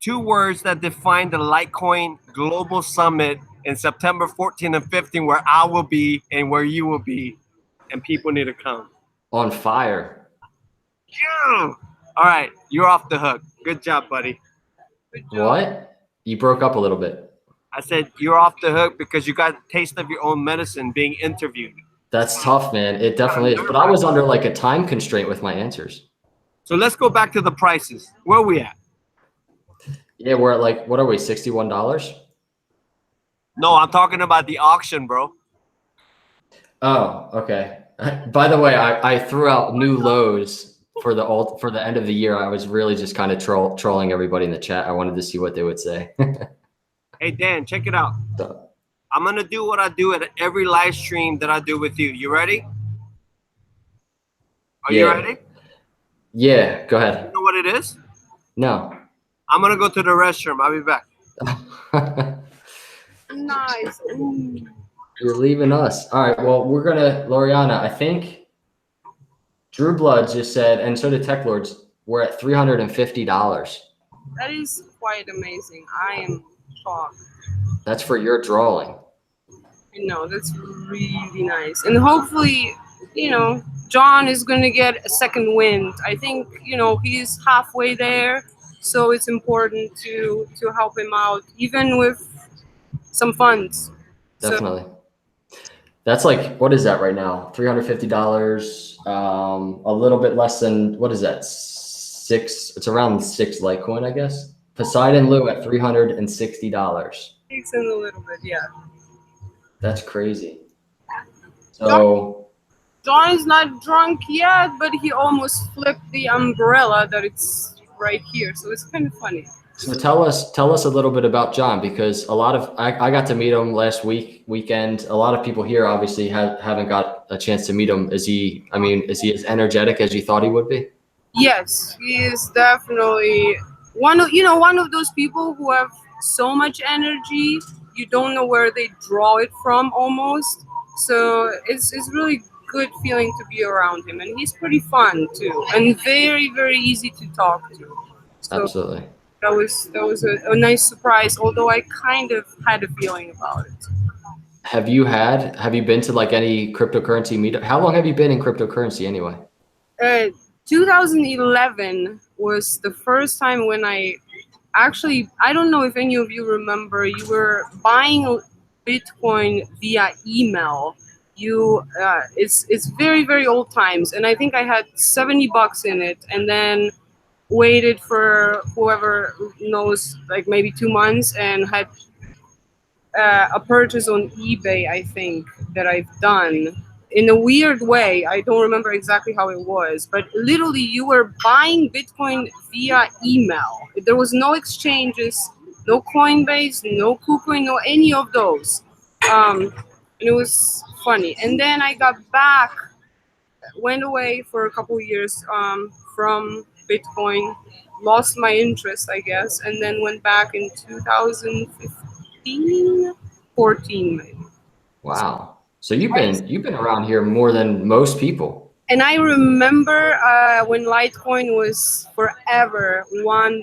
2 words that define the Litecoin Global Summit in September 14 and 15, where I will be and where you will be, and people need to come. On fire. Yeah. All right, you're off the hook. Good job, buddy. Good job. What? You broke up a little bit. I said you're off the hook because you got a taste of your own medicine being interviewed. That's tough, man. It definitely is. But I was under like a time constraint with my answers. So let's go back to the prices. Where are we at? Yeah, we're at like, what are we, $61? No, I'm talking about the auction, bro. Oh, okay. By the way, I threw out new lows for the end of the year. I was really just kind of trolling everybody in the chat. I wanted to see what they would say. Hey, Dan, check it out. I'm gonna do what I do at every live stream that I do with you. You ready? Are you Yeah. ready? Yeah, go You ahead. know what it is? No. I'm gonna go to the restroom. I'll be back. Nice. Ooh. You're leaving us. All right. Well, we're gonna, Loriana, I think Drew Blood just said, and so did Tech Lords, we're at $350. That is quite amazing. I am shocked. That's for your drawing. I know, that's really nice. And hopefully, John is going to get a second wind. I think, he's halfway there. So it's important to help him out, even with some funds. So Definitely. That's like, what is that right now? $350. A little bit less than, what is that? It's around 6 Litecoin, I guess. Poseidon Lou at $360. takes in a little bit, yeah. That's crazy. So John is not drunk yet, but he almost flipped the umbrella that it's right here. So it's kind of funny. So tell us a little bit about John, because a lot of I got to meet him last weekend. A lot of people here obviously haven't got a chance to meet him. Is he as energetic as you thought he would be? Yes, he is definitely one of those people who have so much energy, you don't know where they draw it from almost. So it's really good feeling to be around him, and he's pretty fun too, and very very easy to talk to. So Absolutely. that was a nice surprise, although I kind of had a feeling about it. Have you been to like any cryptocurrency meetup? How long have you been in cryptocurrency anyway? 2011 was the first time when I don't know if any of you remember, you were buying Bitcoin via email. It's very very old times, and I think I had $70 in it, and then waited for whoever knows, like maybe 2 months, and had a purchase on eBay, I think, that I've done in a weird way. I don't remember exactly how it was, but literally you were buying Bitcoin via email. There was no exchanges, no Coinbase, no KuCoin, no any of those. And it was funny. And then I got back, went away for a couple years from Bitcoin, lost my interest, I guess, and then went back in 2015, 14 maybe. Wow. So you've been around here more than most people. And I remember when Litecoin was forever $1,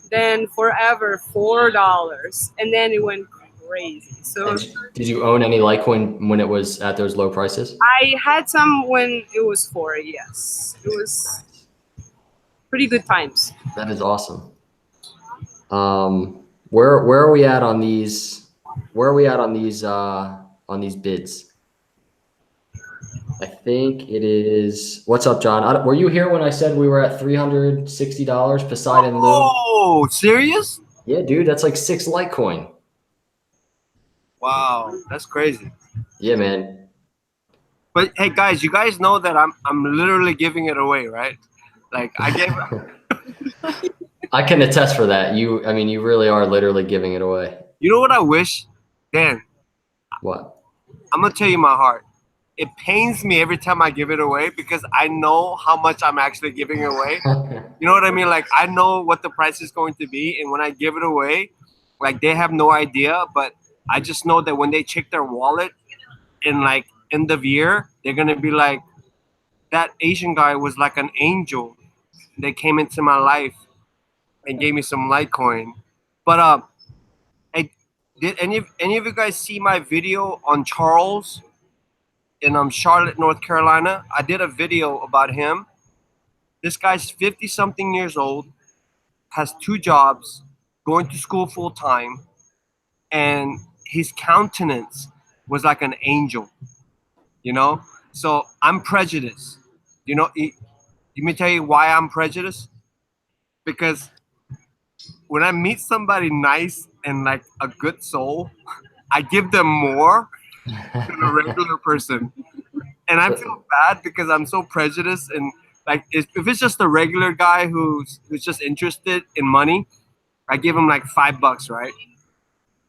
then forever $4, and then it went crazy. So And did you own any Litecoin when it was at those low prices? I had some when it was 4. Yes, it was pretty good times. That is awesome. Where are we at on these? Where are we at on these bids? I think it is. What's up, John? Were you here when I said we were at $360 Poseidon Lou? Oh, serious? Yeah, dude, that's like 6 Litecoin. Wow, that's crazy. Yeah, man. But hey, guys, you guys know that I'm literally giving it away, right? Like I gave. I can attest for that. You really are literally giving it away. You know what I wish, Dan? What? I'm gonna tell you my heart. It pains me every time I give it away because I know how much I'm actually giving it away. You know what I mean? Like I know what the price is going to be, and when I give it away, like they have no idea. But I just know that when they check their wallet in like end of year, they're gonna be like, that Asian guy was like an angel. They came into my life and gave me some Litecoin. But hey, did any of you guys see my video on Charles in Charlotte, North Carolina? I did a video about him. This guy's 50 something years old, has 2 jobs, going to school full time, and his countenance was like an angel, you know? So I'm prejudiced. You know, let me tell you why I'm prejudiced. Because when I meet somebody nice and like a good soul, I give them more than a regular person. And I feel bad because I'm so prejudiced, and like if it's just a regular guy who's just interested in money, I give him like $5, right?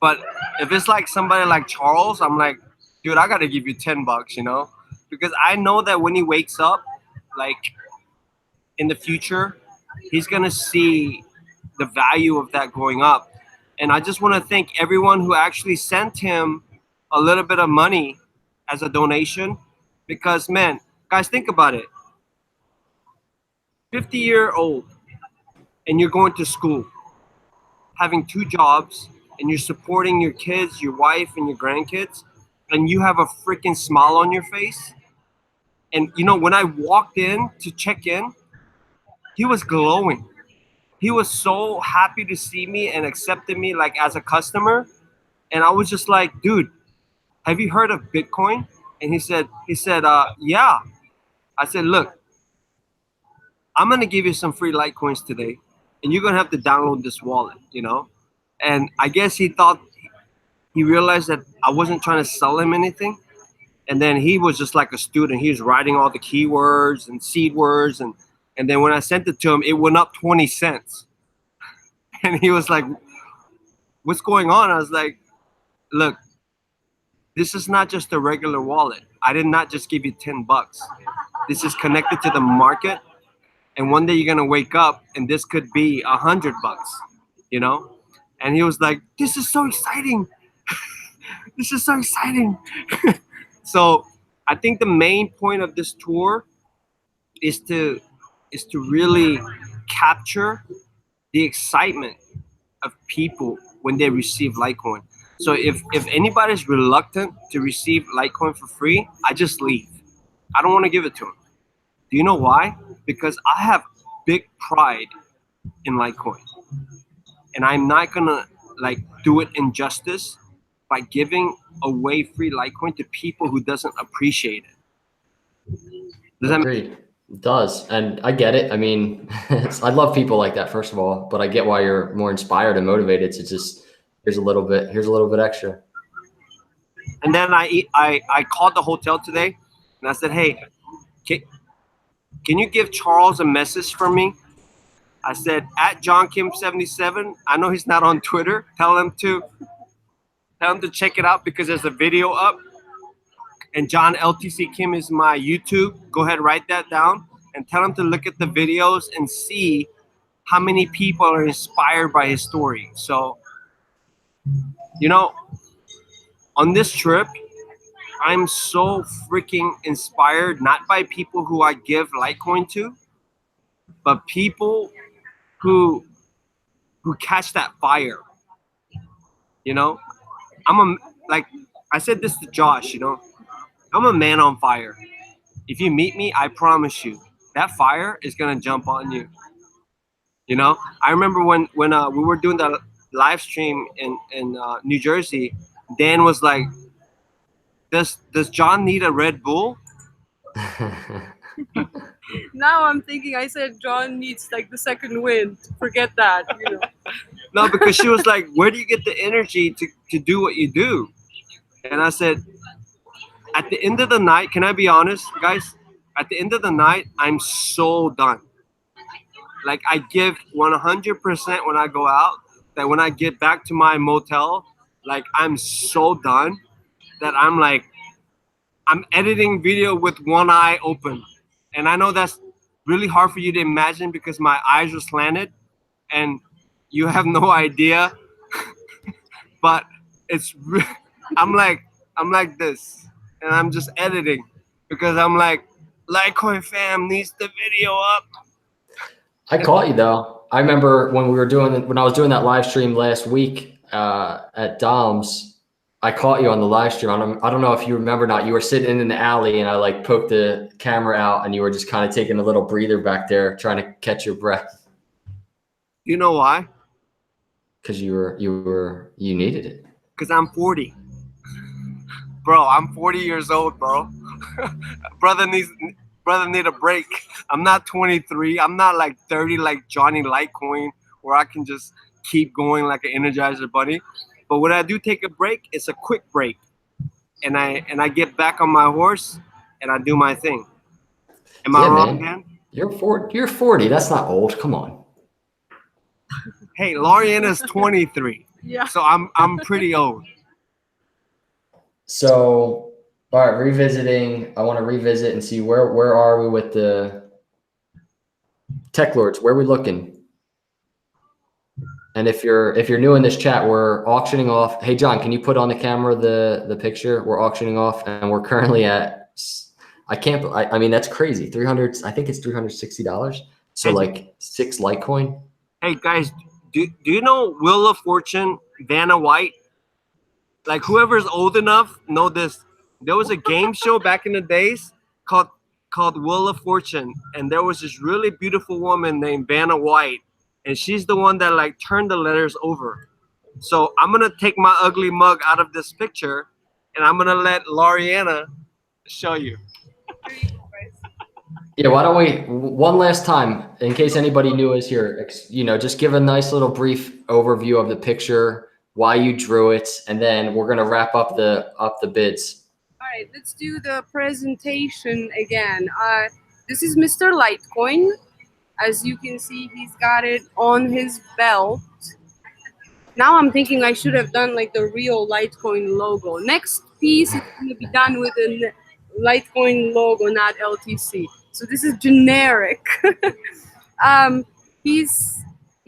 But if it's like somebody like Charles, I'm like, dude, I gotta give you $10, you know, because I know that when he wakes up, like in the future, he's gonna see the value of that going up. And I just want to thank everyone who actually sent him a little bit of money as a donation, because man, guys, think about it. 50-year-old, and you're going to school, having two jobs, and you're supporting your kids, your wife, and your grandkids, and you have a freaking smile on your face. And you know, when I walked in to check in, he was glowing. He was so happy to see me and accepted me like as a customer. And I was just like, dude, have you heard of Bitcoin? And he said, yeah. I said, look, I'm gonna give you some free Litecoins today, and you're gonna have to download this wallet, you know. And I guess he realized that I wasn't trying to sell him anything. And then he was just like a student. He was writing all the keywords and seed words, and then when I sent it to him, it went up 20 cents. And he was like, "What's going on?" I was like, "Look, this is not just a regular wallet. I did not just give you $10. This is connected to the market, and one day you're gonna wake up, and this could be $100, you know." And he was like, "This is so exciting. This is so exciting." So I think the main point of this tour is to really capture the excitement of people when they receive Litecoin. So if anybody's reluctant to receive Litecoin for free, I just leave. I don't want to give it to them. Do you know why? Because I have big pride in Litecoin, and I'm not gonna like do it injustice by giving away free Litecoin to people who doesn't appreciate it. Does that make Agreed. It does. And I get it. I mean, I love people like that, first of all, but I get why you're more inspired and motivated to just, here's a little bit extra. And then I called the hotel today, and I said, hey, can you give Charles a message for me? I said, at John Kim 77. I know he's not on Twitter. Tell him to check it out because there's a video up. And John LTC Kim is my YouTube. Go ahead, write that down, and tell him to look at the videos and see how many people are inspired by his story. So, you know, on this trip, I'm so freaking inspired, not by people who I give Litecoin to, but people who catch that fire. You know, like I said this to Josh, you know, I'm a man on fire. If you meet me, I promise you, that fire is gonna jump on you. You know, I remember when we were doing the live stream in New Jersey, Dan was like, does John need a Red Bull? Now I'm thinking, I said John needs like the second wind. Forget that. You know. No, because she was like, where do you get the energy to do what you do? And I said, at the end of the night, can I be honest, guys? At the end of the night, I'm so done. Like I give 100% when I go out, that when I get back to my motel, like I'm so done that I'm like, I'm editing video with one eye open. And I know that's really hard for you to imagine because my eyes are slanted and you have no idea. But I'm like this, and I'm just editing because I'm like, Litecoin fam needs the video up. I caught you though. I remember when I was doing that live stream last week at Dom's. I caught you on the live stream. I don't know if you remember or not. You were sitting in the alley, and I like poked the camera out, and you were just kind of taking a little breather back there, trying to catch your breath. You know why? Because you needed it. Because I'm 40, bro. I'm 40 years old, bro. brother need a break. I'm not 23. I'm not like 30 like Johnny Litecoin, where I can just keep going like an Energizer bunny. But when I do take a break, it's a quick break, and I get back on my horse and I do my thing. Am I wrong, man? You're 40. That's not old. Come on. Hey, Loriana's 23. Yeah. So I'm pretty old. So, all right, revisiting. I want to revisit and see where are we with the tech lords? Where are we looking? And if you're new in this chat, we're auctioning off. Hey, John, can you put on the camera the picture? We're auctioning off, and we're currently at. I mean, that's crazy. 300. I think it's $360. So Hey, like 6 Litecoin. Hey guys, do you know Wheel of Fortune, Vanna White? Like whoever's old enough know this. There was a game show back in the days called Wheel of Fortune, and there was this really beautiful woman named Vanna White, and she's the one that like turned the letters over. So I'm gonna take my ugly mug out of this picture, and I'm gonna let Loriana show you. Yeah, why don't we one last time, in case anybody new is here, just give a nice little brief overview of the picture, why you drew it, and then we're gonna wrap up the bids. All right, let's do the presentation again. This is Mr. Litecoin. As you can see, he's got it on his belt. Now I'm thinking I should have done like the real Litecoin logo. Next piece is going to be done with a Litecoin logo, not LTC. So this is generic.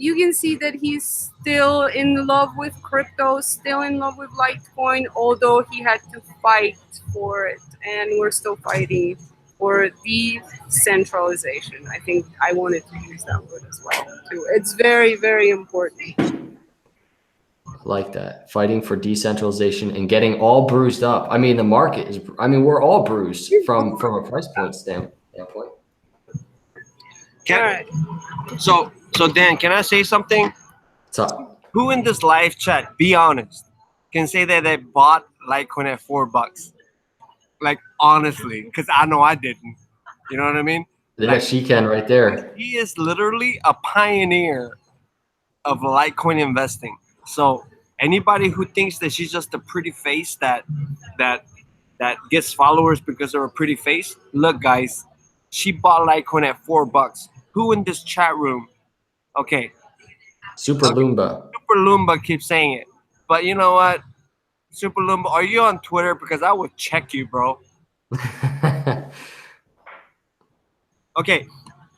You can see that he's still in love with crypto, still in love with Litecoin, although he had to fight for it, and we're still fighting for decentralization. I think I wanted to use that word as well too. It's very, very important. Like that, fighting for decentralization and getting all bruised up. I mean, the market is. I mean, we're all bruised from a price point standpoint. All right. So Dan, can I say something? What's up? Who in this live chat, be honest, can say that they bought Litecoin at $4? Like honestly, because I know I didn't. You know what I mean? Yeah, Like, she can right there. he is literally a pioneer of Litecoin investing. So anybody who thinks that she's just a pretty face that gets followers because of her pretty face, look guys, she bought Litecoin at $4. Who in this chat room? Okay, Super Loomba. Super Loomba keeps saying it, but you know what? Super Loomba, are you on Twitter? Because I would check you, bro. Okay,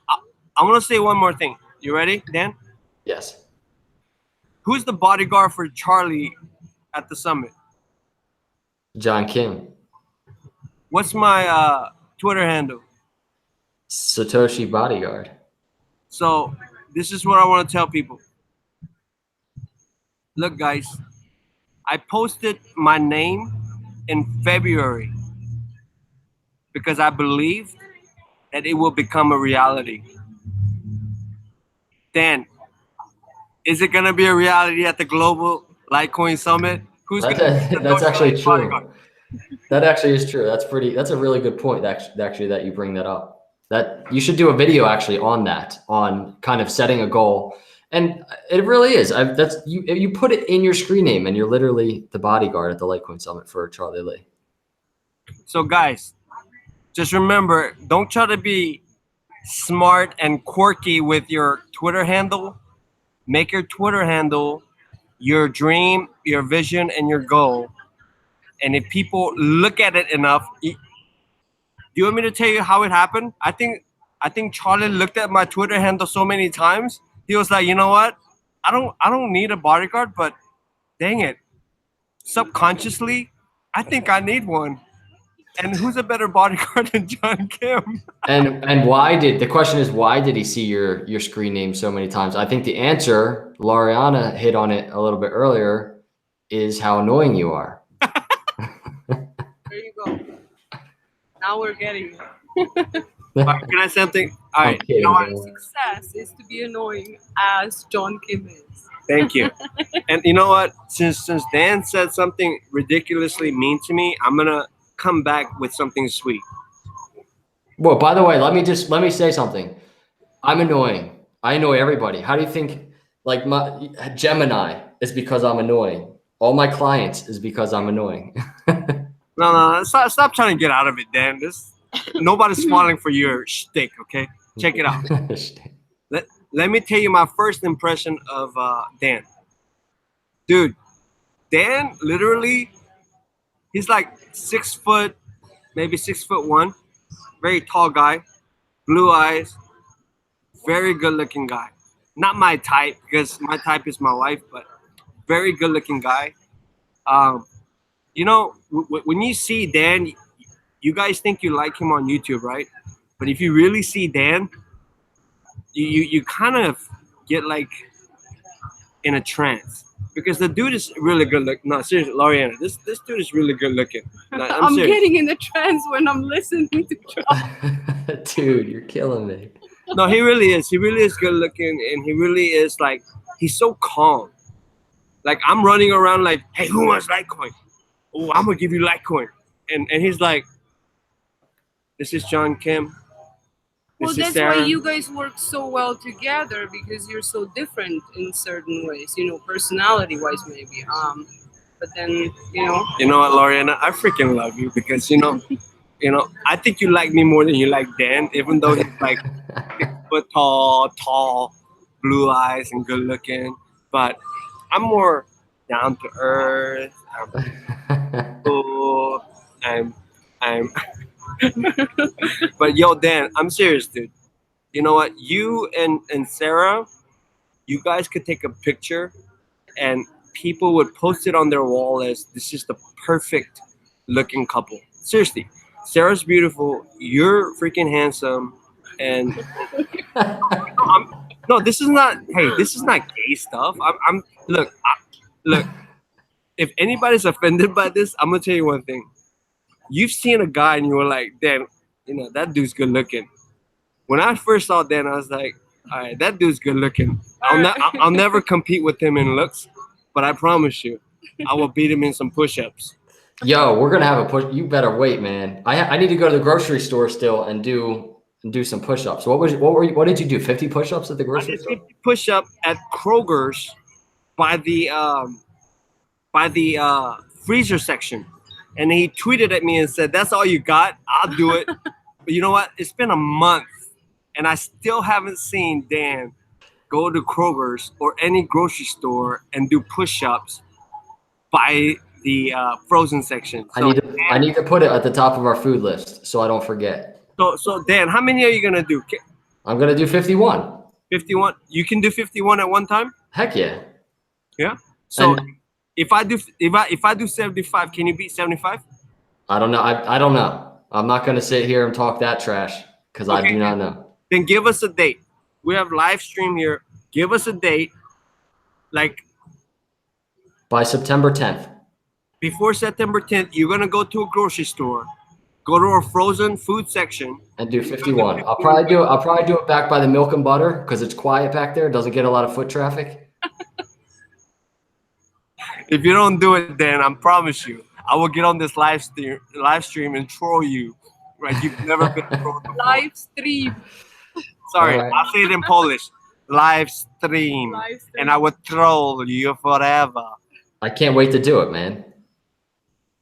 I want to say one more thing. You ready, Dan? Yes. Who's the bodyguard for Charlie at the summit? John Kim. What's my Twitter handle? Satoshi Bodyguard. So this is what I want to tell people. Look, guys, I posted my name in February because I believe that it will become a reality. Dan, is it gonna be a reality at the Global Litecoin Summit? Who's That's actually true. That actually is true. That's a really good point actually that you bring that up. That you should do a video actually on that, on kind of setting a goal. And it really is. You put it in your screen name and you're literally the bodyguard at the Litecoin Summit for Charlie Lee. So guys, just remember, don't try to be smart and quirky with your Twitter handle. Make your Twitter handle your dream, your vision, and your goal. And if people look at it enough, do you want me to tell you how it happened? I think Charlie looked at my Twitter handle so many times. He was like, you know what? I don't need a bodyguard, but dang it, subconsciously, I think I need one. And who's a better bodyguard than John Kim? And the question is, why did he see your screen name so many times? I think the answer, Loriana hit on it a little bit earlier, is how annoying you are. There you go. Now we're getting it. Can I say something? All right. You know what? Success is to be annoying as John Kim is. Thank you. And you know what? Since Dan said something ridiculously mean to me, I'm gonna come back with something sweet. Well, by the way, let me say something. I'm annoying. I annoy everybody. How do you think? Like my Gemini is because I'm annoying. All my clients is because I'm annoying. No. Stop trying to get out of it, Dan. Nobody's falling for your shtick. Okay, check it out. Let me tell you my first impression of Dan. dude, Dan literally, he's like 6 foot, maybe 6'1", very tall guy, blue eyes, very good looking guy. Not my type because my type is my wife, but very good looking guy. Um, you know, when you see Dan, you guys think you like him on YouTube, right? But if you really see Dan, you kind of get like in a trance because the dude is really good look. No, seriously, Loriana, this dude is really good looking. No, I'm serious. getting in the trance when I'm listening to John. Dude, you're killing me. No, he really is. He really is good looking, and he really is like he's so calm. Like I'm running around like, hey, who wants Litecoin? Oh, I'm gonna give you Litecoin, and he's like, this is John Kim. Well, This is that's Sarah. why you guys work so well together because you're so different in certain ways, you know, personality-wise maybe. But then, you know. You know what, Loriana? I freaking love you because I think you like me more than you like Dan, even though he's like 6 foot tall, blue eyes, and good looking. But I'm more down to earth. I'm cool. I'm. But yo, Dan, I'm serious, dude. You know what? You and Sarah, you guys could take a picture, and people would post it on their wall as this is the perfect looking couple. Seriously, Sarah's beautiful. You're freaking handsome, and no, this is not. Hey, this is not gay stuff. I'm look, look. If anybody's offended by this, I'm gonna tell you one thing. You've seen a guy and you were like, damn, that dude's good looking. When I first saw Dan, I was like, all right, that dude's good looking. I'll never compete with him in looks, but I promise you, I will beat him in some push-ups. Yo, we're gonna have a push. You better wait, man. I need to go to the grocery store still and do some push-ups. What did you do? 50 push-ups at the I grocery did store? 50 push-up at Kroger's by the freezer section, and he tweeted at me and said, "That's all you got? I'll do it." But you know what? It's been a month, and I still haven't seen Dan go to Kroger's or any grocery store and do push-ups by the frozen section. So, I need to put it at the top of our food list so I don't forget. So Dan, how many are you gonna do? I'm gonna do 51. 51. You can do 51 at one time. Heck yeah. Yeah. So And if I do 75, can you beat 75? I don't know. I don't know. I'm not gonna sit here and talk that trash because I do not know. Then give us a date. We have live stream here. Give us a date, like By September 10th. before September 10th. You're gonna go to a grocery store, go to our frozen food section, And do 51. I'll probably do it back by the milk and butter because it's quiet back there. It doesn't get a lot of foot traffic. If you don't do it, then I promise you, I will get on this live stream and troll you. Right? You've never been trolled before. Live stream. Sorry, All right. I'll say it in Polish. Live stream. Live stream. And I will troll you forever. I can't wait to do it, man.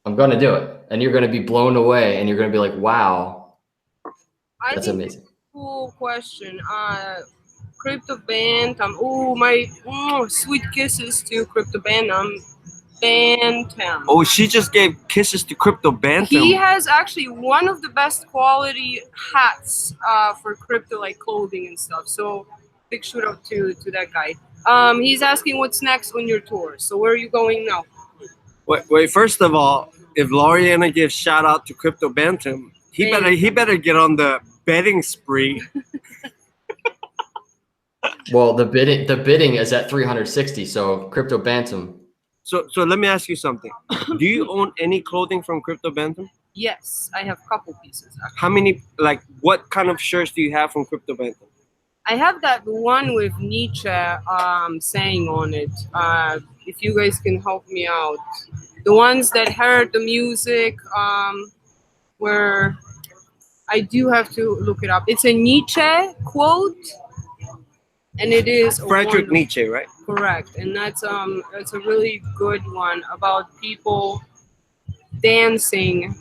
I'm gonna do it, and you're gonna be blown away, and you're gonna be like, "Wow, I that's think amazing." cool question. Crypto Bantam. Oh, my sweet kisses to Crypto Bantam. Bantam. Oh, she just gave kisses to Crypto Bantam. He has actually one of the best quality hats for crypto, like clothing and stuff. So big shout out to that guy. He's asking what's next on your tour. So where are you going now? Wait, first of all, if Loriana gives shout out to Crypto Bantam, he better get on the betting spree. Well, the bidding is at 360. So Crypto Bantam. So let me ask you something. Do you own any clothing from Crypto Bantam? Yes, I have a couple pieces. Actually. How many, like, what kind of shirts do you have from Crypto Bantam? I have that one with Nietzsche saying on it. If you guys can help me out. The ones that heard the music, where I do have to look it up. It's a Nietzsche quote, and it is Frederick Nietzsche, right? Correct, and that's a really good one about people dancing,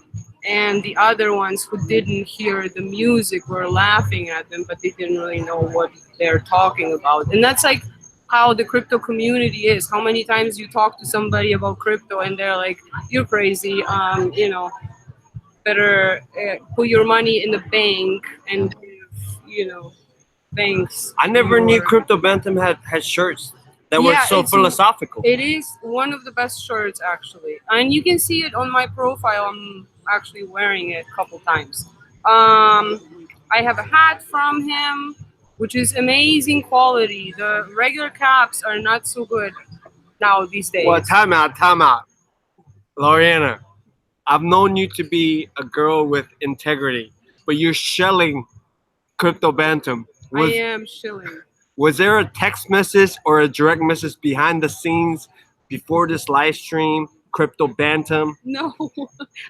and the other ones who didn't hear the music were laughing at them, but they didn't really know what they're talking about. And that's like how the crypto community is. How many times you talk to somebody about crypto and they're like, "You're crazy. Better put your money in the bank and banks." I never knew your-" Crypto Bantam had shirts that were Yeah, so it's philosophical. It is one of the best shirts actually, and you can see it on my profile. I'm actually wearing it a couple times. I have a hat from him, which is amazing quality. The regular caps are not so good now these days. Well, time out. Loriana, I've known you to be a girl with integrity, but you're shelling Crypto Bantam. I am shilling. Was there a text message or a direct message behind the scenes before this live stream? Crypto Bantam. No,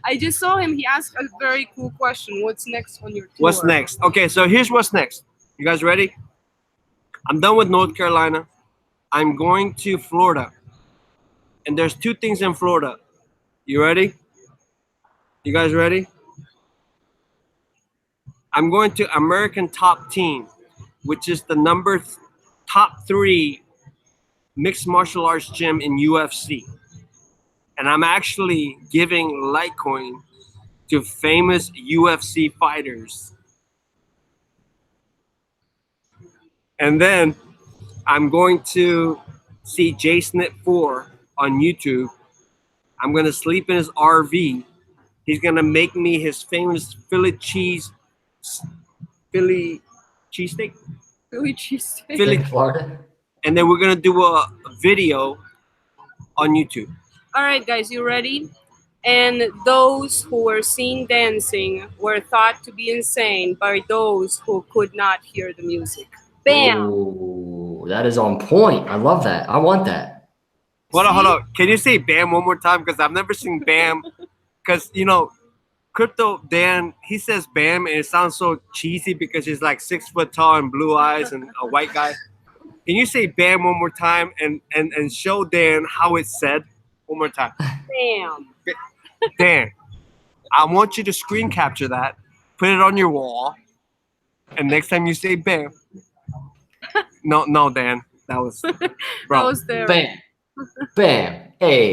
I just saw him. He asked a very cool question. What's next on your tour? What's next? Okay, so here's what's next. You guys ready? I'm done with North Carolina. I'm going to Florida. And there's two things in Florida. You ready? You guys ready? I'm going to American Top Team, which is the top 3 mixed martial arts gym in UFC. And I'm actually giving Litecoin to famous UFC fighters. And then I'm going to see Jason at 4 on YouTube. I'm going to sleep in his RV. He's going to make me his famous Philly cheesesteak. Philly cheesesteak. Philly, In Florida. and then we're going to do a video on YouTube. All right, guys, you ready? And those who were seen dancing were thought to be insane by those who could not hear the music. Bam! Ooh, that is on point. I love that. I want that. Hold on. Can you say BAM one more time? Because I've never seen BAM. Because, Crypto Dan, he says BAM, and it sounds so cheesy because he's like 6 foot tall and blue eyes and a white guy. Can you say BAM one more time and show Dan how it's said? One more time. Bam! Dan, I want you to screen capture that, put it on your wall, and next time you say BAM. No, Dan. That was, bro. That was there. Bam. Bam. Hey.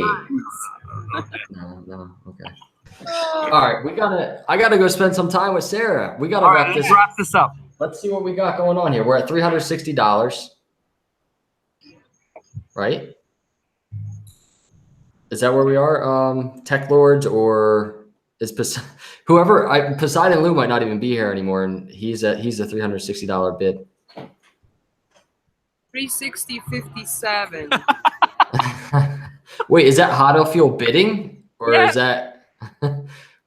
No. Okay. All right. I gotta go spend some time with Sarah. We gotta wrap this up. Let's see what we got going on here. We're at $360. Right? Is that where we are? Tech Lords, or is Poseidon Lou might not even be here anymore, and he's a $360 bid. 360.57. Wait, is that Hot Fuel bidding, or Yeah. is that?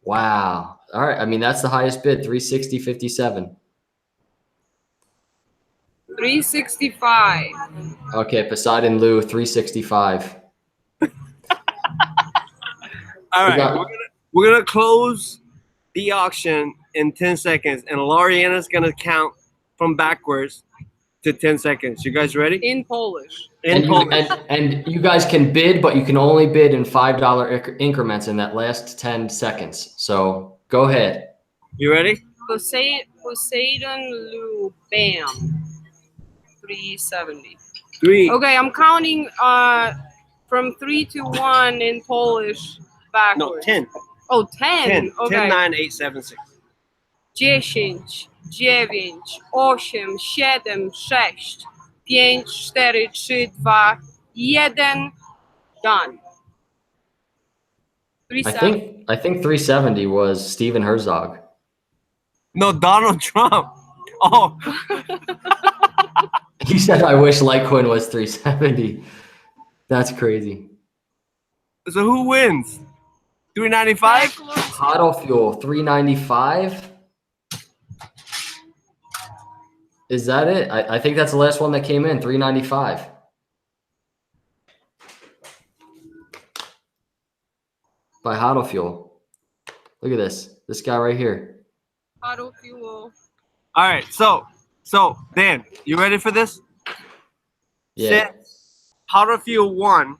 Wow. All right. I mean, that's the highest bid, 360.57. 365. Okay, Poseidon Lou, 365. All right, we're gonna close the auction in 10 seconds, and Loriana's gonna count from backwards to 10 seconds. You guys ready? In Polish. And you guys can bid, but you can only bid in $5 increments in that last 10 seconds. So go ahead. You ready? Poseidon Lou. Bam. 370. 3. Okay, I'm counting from 3 to 1 in Polish backwards. No, 10. Oh, 10. 10. Okay. 10, 9, 8, 7, 6. 10, 9, 8, 7, 6, 5, 4, 3, 2, 1. Done. I think 370 was Steven Herzog. No, Donald Trump. Oh. He said, "I wish Litecoin was 370." That's crazy. So who wins? 395? Hot Fuel 395. Is that it? I think that's the last one that came in, 395. By Hot Fuel. Look at this. This guy right here. Hot Fuel. All right, so Dan, you ready for this? Yeah. Since Hot Fuel won,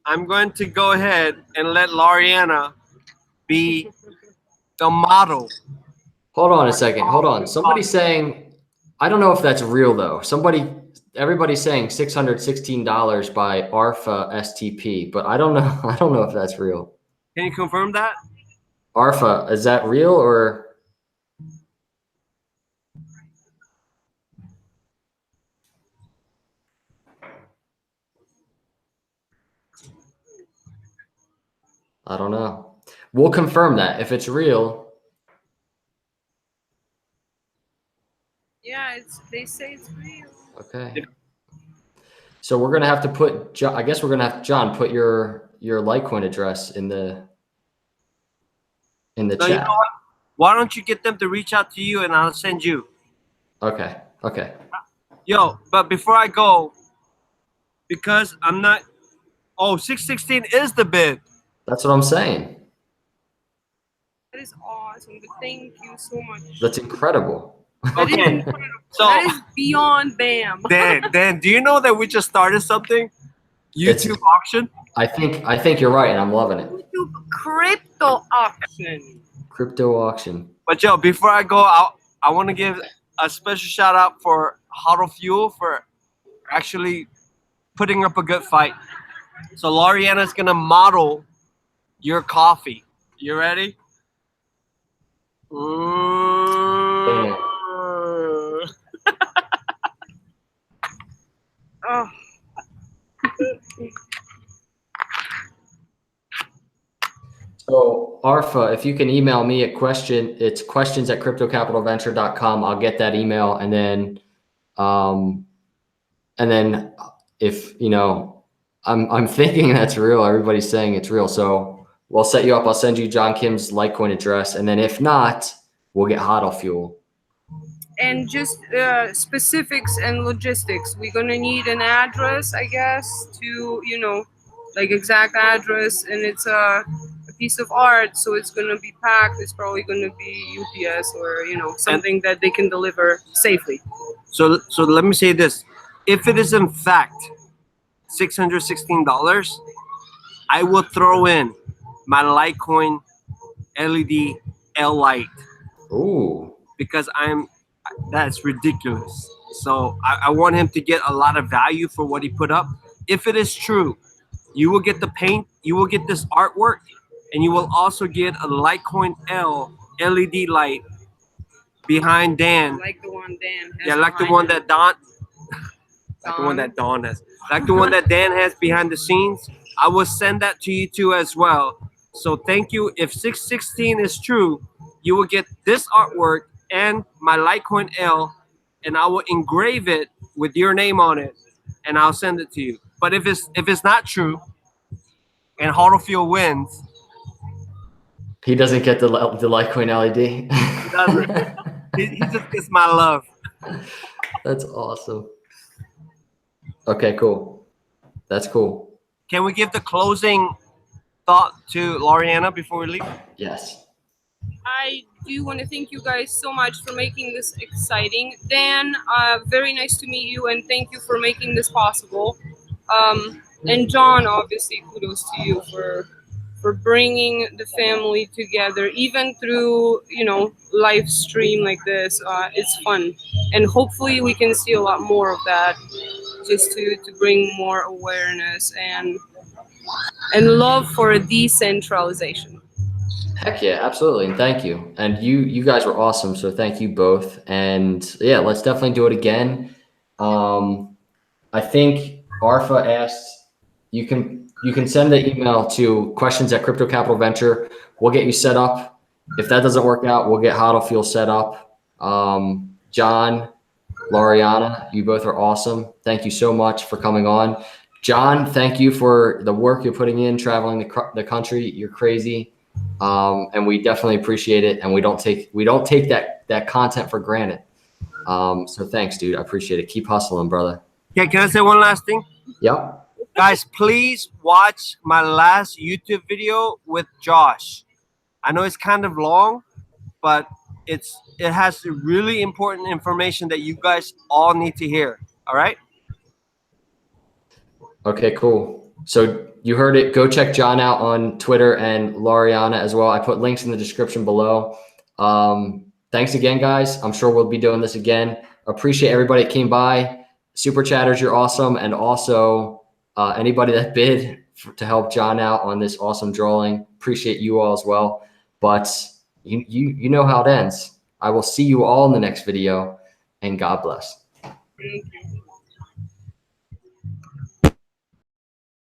I'm going to go ahead and let Loriana be the model. Hold on a second. Hold on. Somebody's saying, I don't know if that's real though. Somebody everybody's saying $616 by Arfa STP, but I don't know. I don't know if that's real. Can you confirm that? Arfa, is that real or? I don't know. We'll confirm that if it's real. Yeah, they say it's real. Okay. So we're gonna have to put. I guess we're gonna have John put your Litecoin address in the So chat. you know what? Why don't you get them to reach out to you and I'll send you. Okay. Okay. Yo, but before I go, because I'm not. Oh, 616 is the bid. That's what I'm saying. That is awesome. But thank you so much. That's incredible. That is Okay. incredible. So That is beyond BAM. Dan, do you know that we just started something? YouTube auction? I think you're right, and I'm loving it. YouTube crypto auction. Crypto auction. But yo, before I go out, I want to give a special shout out for Huddle Fuel for actually putting up a good fight. So Loriana is gonna model your coffee. You ready? Damn. Oh. So Arfa, if you can email me it's questions@cryptocapitalventure.com. I'll get that email, and then if you know, I'm thinking that's real. Everybody's saying it's real, so we'll set you up. I'll send you John Kim's Litecoin address, and then if not, we'll get Hodl Fuel. And just specifics and logistics. We're gonna need an address, I guess, to like exact address, and it's a piece of art, so it's gonna be packed. It's probably gonna be UPS or something that they can deliver safely. So let me say this: if it is in fact $616, I will throw in my Litecoin LED L light. Ooh. Because that's ridiculous. So I want him to get a lot of value for what he put up. If it is true, you will get the paint, you will get this artwork, and you will also get a Litecoin L LED light behind Dan. Like the one Dan has. Yeah, like the one that like the one that Don has. Like the one that Dan has behind the scenes. I will send that to you too as well. So thank you. If 616 is true, you will get this artwork and my Litecoin L, and I will engrave it with your name on it, and I'll send it to you. But if it's not true, and Hartlefield wins, he doesn't get the Litecoin LED. He doesn't. he just gets my love. That's awesome. Okay, cool. That's cool. Can we give the closing thought to Loriana before we leave? Yes. I do want to thank you guys so much for making this exciting. Dan, very nice to meet you, and thank you for making this possible. And John, obviously, kudos to you for bringing the family together, even through live stream like this. It's fun, and hopefully we can see a lot more of that, just to bring more awareness and love for decentralization. Heck yeah, absolutely. And thank you. And you guys were awesome. So thank you both. And yeah, let's definitely do it again. I think Arfa asked, you can send the email to questions@cryptocapitalventure. We'll get you set up. If that doesn't work out, we'll get Hodl Fuel set up. John, Loriana, you both are awesome. Thank you so much for coming on. John, thank you for the work you're putting in, traveling the country. You're crazy. And we definitely appreciate it. And we don't take that content for granted. So thanks, dude. I appreciate it. Keep hustling, brother. Yeah, can I say one last thing? Yep. Guys, please watch my last YouTube video with Josh. I know it's kind of long, but it has really important information that you guys all need to hear. All right? Okay, cool. So you heard it. Go check John out on Twitter and Loriana as well. I put links in the description below. Thanks again, guys. I'm sure we'll be doing this again. Appreciate everybody that came by. super chatters, you're awesome. And also anybody that bid to help John out on this awesome drawing, appreciate you all as well. But you know how it ends. I will see you all in the next video, and God bless. Thank you.